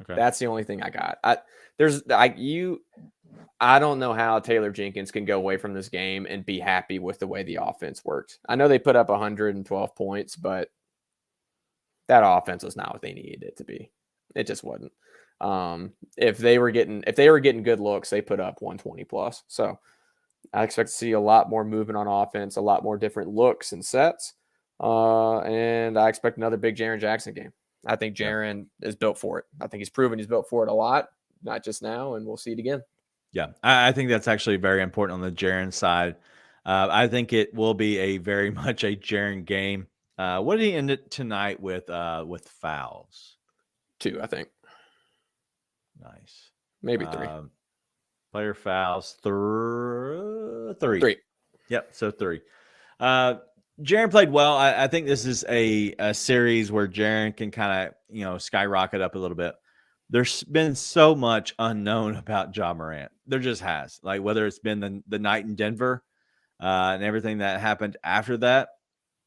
Okay. That's the only thing I got. I don't know how Taylor Jenkins can go away from this game and be happy with the way the offense worked. I know they put up 112 points, but that offense was not what they needed it to be. It just wasn't. If they were getting good looks, they put up 120 plus. So I expect to see a lot more movement on offense, a lot more different looks and sets. And I expect another big Jaren Jackson game. I think Jaren is built for it. I think he's proven he's built for it a lot, not just now, and we'll see it again. Yeah, I think that's actually very important on the Jaren side. I think it will be very much a Jaren game. What did he end it tonight with fouls? 2, I think. Nice. Maybe 3. Player fouls 3. 3. Yep, so 3. Jaren played well. I think this is a series where Jaren can kind of, skyrocket up a little bit. There's been so much unknown about Ja Morant. There just has. Like whether it's been the night in Denver and everything that happened after that.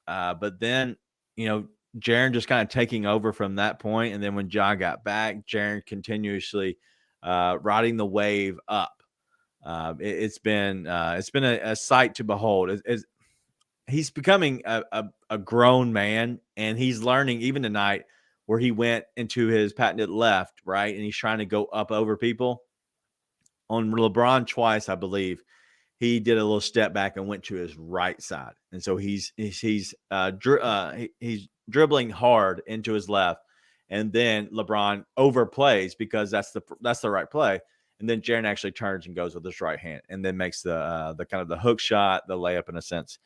But then, Jaren just kind of taking over from that point. And then when Ja got back, Jaren continuously riding the wave up. It's been a sight to behold. He's becoming a grown man, and he's learning even tonight where he went into his patented left, right? And he's trying to go up over people. On LeBron twice, I believe, he did a little step back and went to his right side. And so he's dribbling hard into his left. And then LeBron overplays because that's the right play. and then Jaren actually turns and goes with his right hand, and then makes the kind of the hook shot, the layup in a sense.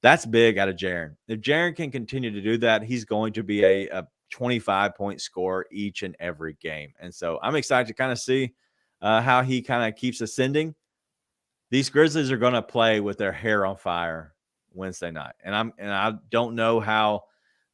That's big out of Jaren. If Jaren can continue to do that, he's going to be a 25-point scorer each and every game. And so I'm excited to kind of see how he kind of keeps ascending. These Grizzlies are going to play with their hair on fire Wednesday night. And I don't know how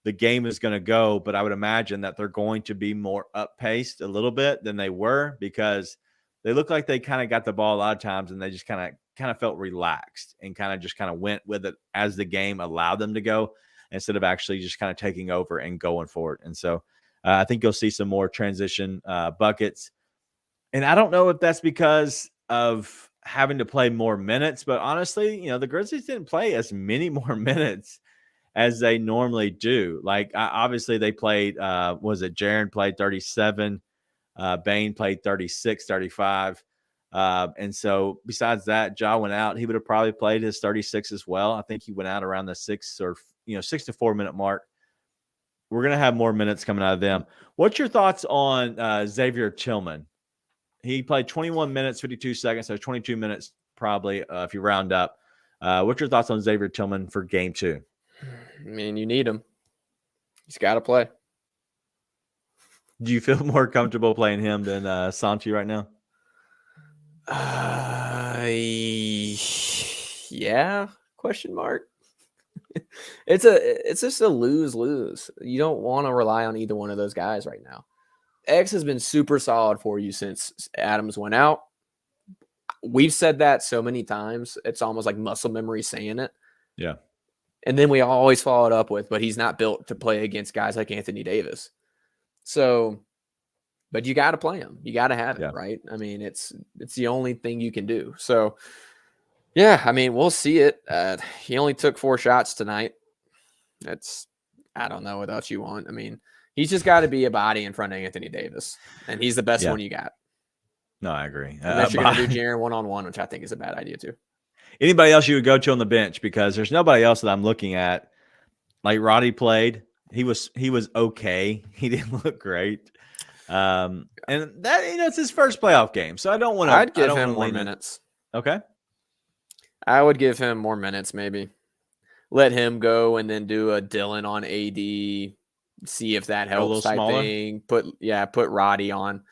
the game is going to go, but I would imagine that they're going to be more up-paced a little bit than they were, because they look like they kind of got the ball a lot of times and they just kind of felt relaxed and just went with it as the game allowed them to go, instead of actually just kind of taking over and going for it. And so I think you'll see some more transition buckets. And I don't know if that's because of having to play more minutes, but honestly, the Grizzlies didn't play as many more minutes as they normally do. Like, obviously they played, Jaren played 37, Bane played 36, 35. And so besides that, Ja went out. He would have probably played his 36 as well. I think he went out around the 6 to 4 minute mark. We're going to have more minutes coming out of them. What's your thoughts on Xavier Tillman? He played 21 minutes, 52 seconds, so 22 minutes probably if you round up. What's your thoughts on Xavier Tillman for game 2? I mean, you need him. He's got to play. Do you feel more comfortable playing him than Santi right now? Yeah. Question mark. It's just a lose-lose. You don't want to rely on either one of those guys right now. X has been super solid for you since Adams went out. We've said that so many times. It's almost like muscle memory saying it. Yeah. And then we always follow it up with, but he's not built to play against guys like Anthony Davis. So, but you got to play him. You got to have it, right? I mean, it's the only thing you can do. So, yeah, I mean, we'll see it. He only took 4 shots tonight. I don't know what else you want. I mean, he's just got to be a body in front of Anthony Davis, and he's the best one you got. No, I agree. Unless you're going to do Jaren one-on-one, which I think is a bad idea too. Anybody else you would go to on the bench? Because there's nobody else that I'm looking at. Like Roddy played. He was okay. He didn't look great. And that, it's his first playoff game. So I don't want to. I'd give him more minutes. Okay. I would give him more minutes, maybe. Let him go and then do a Dylan on AD. See if that helps type smaller thing. Put Roddy on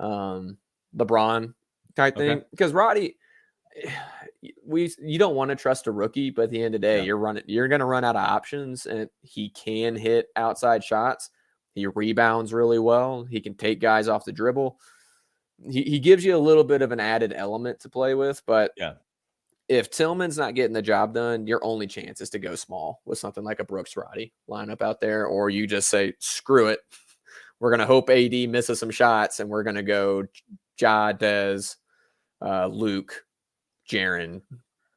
LeBron type thing. Because Roddy, you don't want to trust a rookie, but at the end of the day, you're going to run out of options, and he can hit outside shots. He rebounds really well. He can take guys off the dribble. He gives you a little bit of an added element to play with, but if Tillman's not getting the job done, your only chance is to go small with something like a Brooks Roddy lineup out there, or you just say, screw it. We're going to hope AD misses some shots, and we're going to go Ja, Dez, Luke, Jaren,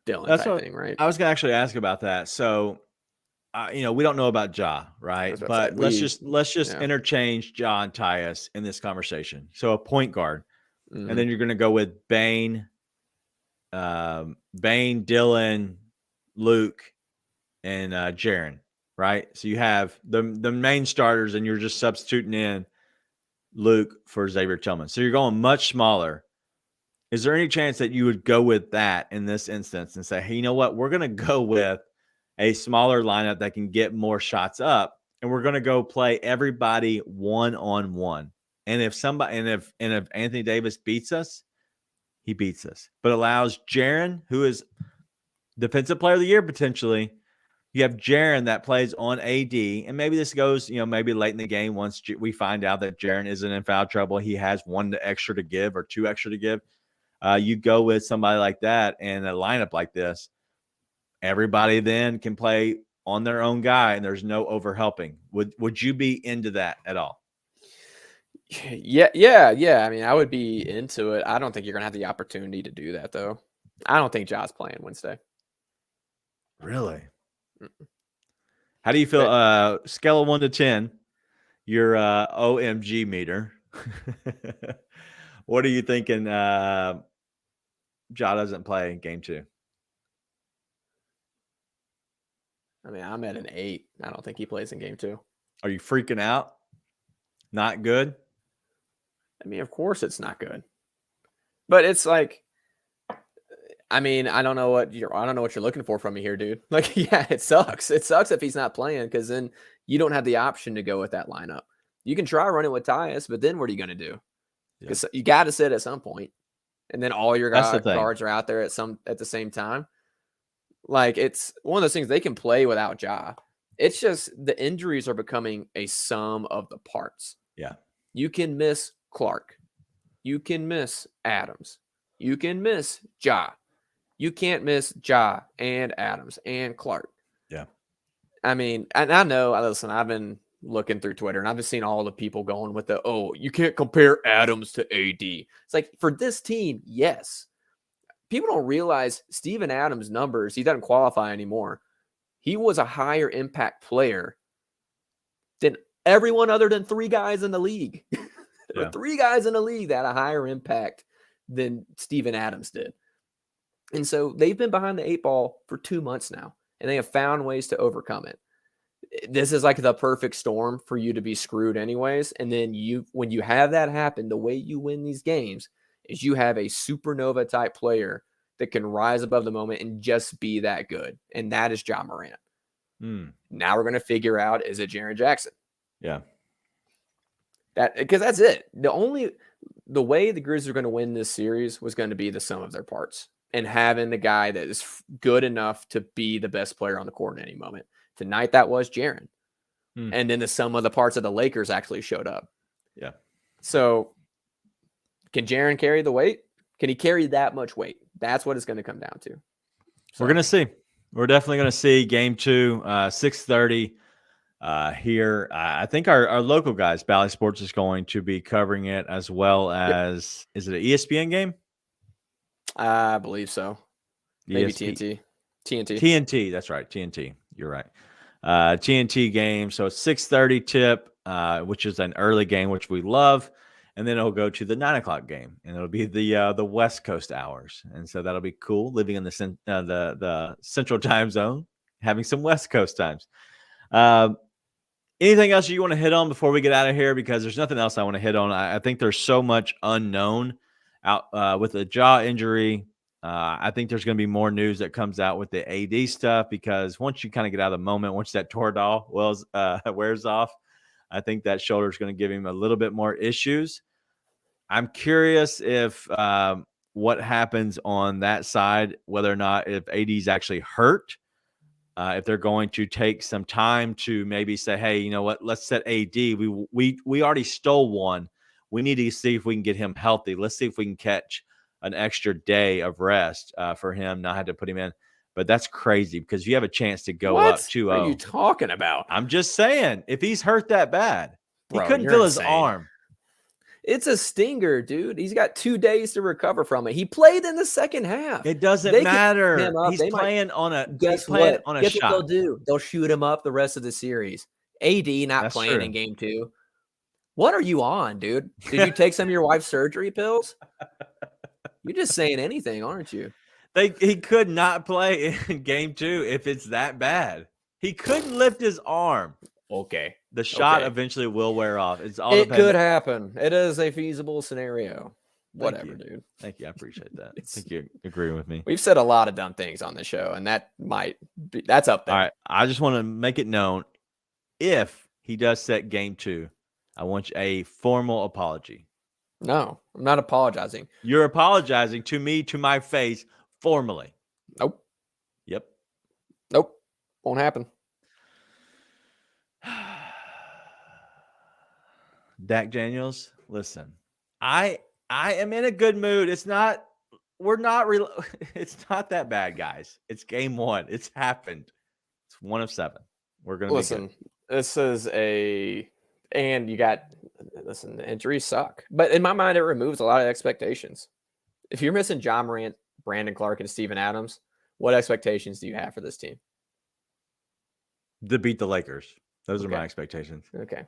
Dylan type thing, right? I was going to actually ask about that. So, we don't know about Ja, right? But let's just interchange Ja and Tyus in this conversation. So a point guard, and then you're going to go with Bane, Dylan, Luke, and Jaren, right? So you have the main starters, and you're just substituting in Luke for Xavier Tillman. So you're going much smaller. Is there any chance that you would go with that in this instance and say, hey, you know what? We're going to go with a smaller lineup that can get more shots up, and we're going to go play everybody one-on-one. And if Anthony Davis beats us, he beats us. But allows Jaren, who is defensive player of the year potentially, you have Jaren that plays on AD, and maybe this goes, maybe late in the game once we find out that Jaren isn't in foul trouble, he has 1 extra to give or 2 extra to give. You go with somebody like that in a lineup like this. Everybody then can play on their own guy, and there's no overhelping. Would you be into that at all? Yeah. I mean, I would be into it. I don't think you're going to have the opportunity to do that, though. I don't think Ja's playing Wednesday. Really? How do you feel? Scale of 1 to 10, your OMG meter. What are you thinking? Ja doesn't play in game 2. I mean, I'm at an 8. I don't think he plays in game 2. Are you freaking out? Not good? I mean, of course it's not good. But it's like, I mean, I don't know what you're looking for from me here, dude. Like, yeah, it sucks. It sucks if he's not playing because then you don't have the option to go with that lineup. You can try running with Tyus, but then what are you going to do? Because you got to sit at some point, and then all your guards are out there at the same time. Like, it's one of those things they can play without Ja. It's just the injuries are becoming a sum of the parts. Yeah, you can miss Clark, you can miss Adams, you can miss Ja. You can't miss Ja and Adams and Clark. Yeah. I mean, and I know, listen, I've been looking through Twitter and I've been seeing all the people going with you can't compare Adams to AD. It's like, for this team, yes. People don't realize Steven Adams' numbers, he doesn't qualify anymore. He was a higher impact player than everyone other than 3 guys in the league. There were 3 guys in the league that had a higher impact than Steven Adams did. And so they've been behind the 8 ball for 2 months now, and they have found ways to overcome it. This is like the perfect storm for you to be screwed anyways. And then when you have that happen, the way you win these games is you have a supernova type player that can rise above the moment and just be that good. And that is Ja Morant. Now we're going to figure out, is it Jaren Jackson? Yeah. Because that's it. The way the Grizz are going to win this series was going to be the sum of their parts. And having the guy that is good enough to be the best player on the court at any moment. Tonight, that was Jaren. And then the sum of the parts of the Lakers actually showed up. Yeah. So can Jaren carry the weight? Can he carry that much weight? That's what it's going to come down to. So, we're going to see. We're definitely going to see game 2, 6:30 here. I think our local guys, Bally Sports, is going to be covering it, as well as, is it an ESPN game? I believe so. Maybe TNT. TNT, that's right. TNT. You're right. TNT game. So it's 6:30 tip, which is an early game, which we love. And then it'll go to the 9 o'clock game, and it'll be the West Coast hours. And so that'll be cool, living in the Central Time Zone, having some West Coast times. Anything else you want to hit on before we get out of here? Because there's nothing else I want to hit on. I think there's so much unknown out with the jaw injury. I think there's going to be more news that comes out with the AD stuff, because once you kind of get out of the moment, once that Toradol wears off, I think that shoulder is going to give him a little bit more issues. I'm curious if what happens on that side, whether or not if AD's actually hurt, if they're going to take some time to maybe say, hey, you know what, let's set AD. We already stole one. We need to see if we can get him healthy. Let's see if we can catch an extra day of rest for him, not have to put him in. But that's crazy, because you have a chance to go up 2-0. What are you talking about? I'm just saying, if he's hurt that bad, Bro, he couldn't feel his arm. It's a stinger, dude. He's got 2 days to recover from it. He played in the second half. It doesn't matter. He's playing on a Guess what they'll do? They'll shoot him up the rest of the series. AD not playing in game 2. What are you on, dude? Did you take some of your wife's surgery pills? You're just saying anything, aren't you? He could not play in game 2 if it's that bad. He couldn't lift his arm. Okay. The shot eventually will wear off. It could happen. It is a feasible scenario. Whatever, dude. Thank you. I appreciate that. I think you agree with me. We've said a lot of dumb things on the show, and that's up there. All right. I just want to make it known, if he does set game 2, I want a formal apology. No, I'm not apologizing. You're apologizing to me, to my face, formally. Nope. Yep. Nope. Won't happen. Dak Daniels, listen, I am in a good mood. It's not that bad, guys. It's game 1. It's happened. It's 1 of 7. We're going to listen. This is and you got, listen, the injuries suck. But in my mind, it removes a lot of expectations. If you're missing Ja Morant, Brandon Clark, and Steven Adams, what expectations do you have for this team? To beat the Lakers. Those are my expectations. Okay.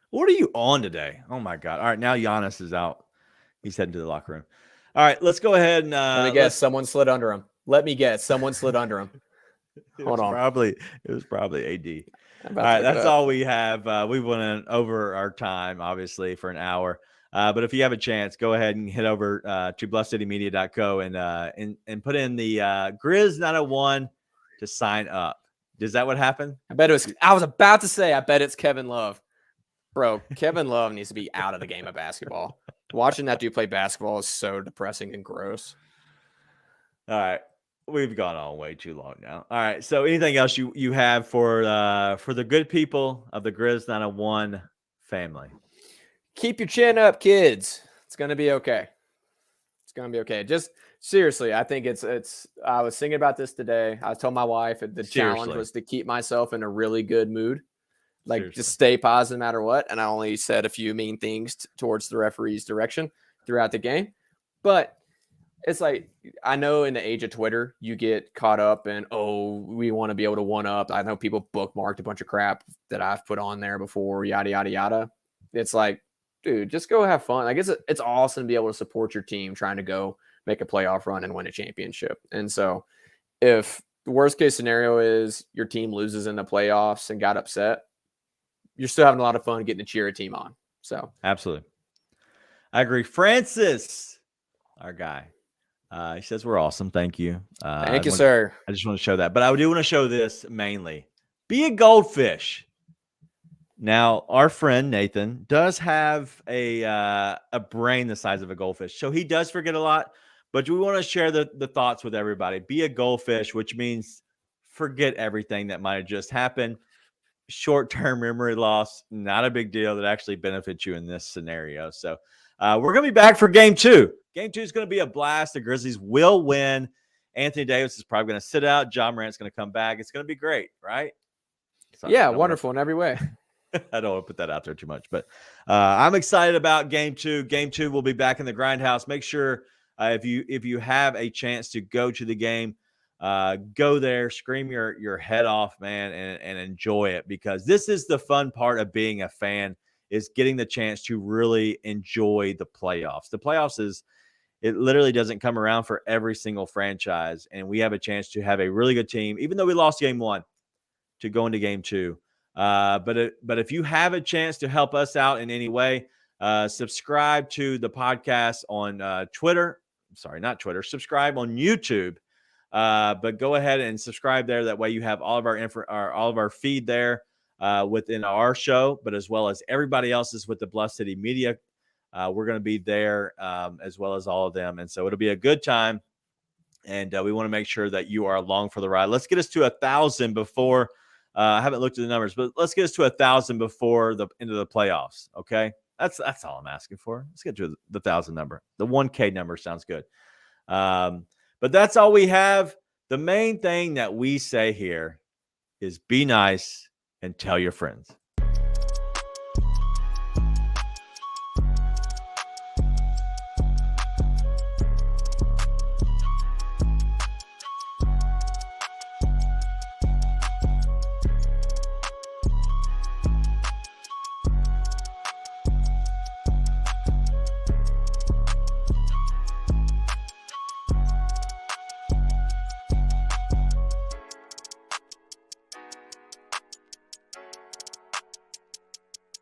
What are you on today? Oh, my God. All right, now Giannis is out. He's heading to the locker room. All right, let's go ahead and let me guess. Someone slid under him. Someone slid under him. Hold on. It was probably AD. All right, that's all we have. We went over our time, obviously, for an hour. But if you have a chance, go ahead and head over to bluffcitymedia.co and put in the Grizz 901 to sign up. Is that what happened? I was about to say, I bet it's Kevin Love. Bro, Kevin Love needs to be out of the game of basketball. Watching that dude play basketball is so depressing and gross. All right. We've gone on way too long now. All right. So anything else you have for the good people of the Grizz 901 family? Keep your chin up, kids. It's going to be okay. It's going to be okay. Just seriously, I think it's I was thinking about this today. I told my wife the challenge was to keep myself in a really good mood. Like just stay positive no matter what. And I only said a few mean things towards the referee's direction throughout the game. But it's like, I know in the age of Twitter, you get caught up in, we want to be able to one up. I know people bookmarked a bunch of crap that I've put on there before, yada, yada, yada. It's like, dude, just go have fun. Like it's awesome to be able to support your team trying to go make a playoff run and win a championship. And so if the worst case scenario is your team loses in the playoffs and got upset, you're still having a lot of fun getting to cheer a team on. So absolutely. I agree. Francis, our guy, he says we're awesome. Thank you. Thank you, sir. I just want to show that, but I do want to show this mainly. Be a goldfish. Now, our friend Nathan does have a brain the size of a goldfish, so he does forget a lot. But we want to share the thoughts with everybody. Be a goldfish, which means forget everything that might have just happened. Short-term memory loss, not a big deal. That actually benefits you in this scenario. So we're going to be back for game 2. Game 2 is going to be a blast. The Grizzlies will win. Anthony Davis is probably going to sit out. John Morant's going to come back. It's going to be great, right? So yeah, wonderful in every way. I don't want to put that out there too much, but I'm excited about game 2. Game 2 will be back in the Grindhouse. Make sure if you have a chance to go to the game, go there, scream your head off, man, and enjoy it, because this is the fun part of being a fan, is getting the chance to really enjoy the playoffs. The playoffs it literally doesn't come around for every single franchise, and we have a chance to have a really good team, even though we lost game 1, to go into game 2. But if you have a chance to help us out in any way, subscribe to the podcast on Twitter. Sorry, not Twitter. Subscribe on YouTube. But go ahead and subscribe there. That way you have all of our feed there within our show, but as well as everybody else's with the Bluff City Media. We're going to be there as well as all of them. And so it'll be a good time. And we want to make sure that you are along for the ride. Let's get us to 1,000 before I haven't looked at the numbers, but let's get us to 1,000 before the end of the playoffs. Okay. That's all I'm asking for. Let's get to the 1,000 number. The 1K number sounds good. But that's all we have. The main thing that we say here is be nice and tell your friends.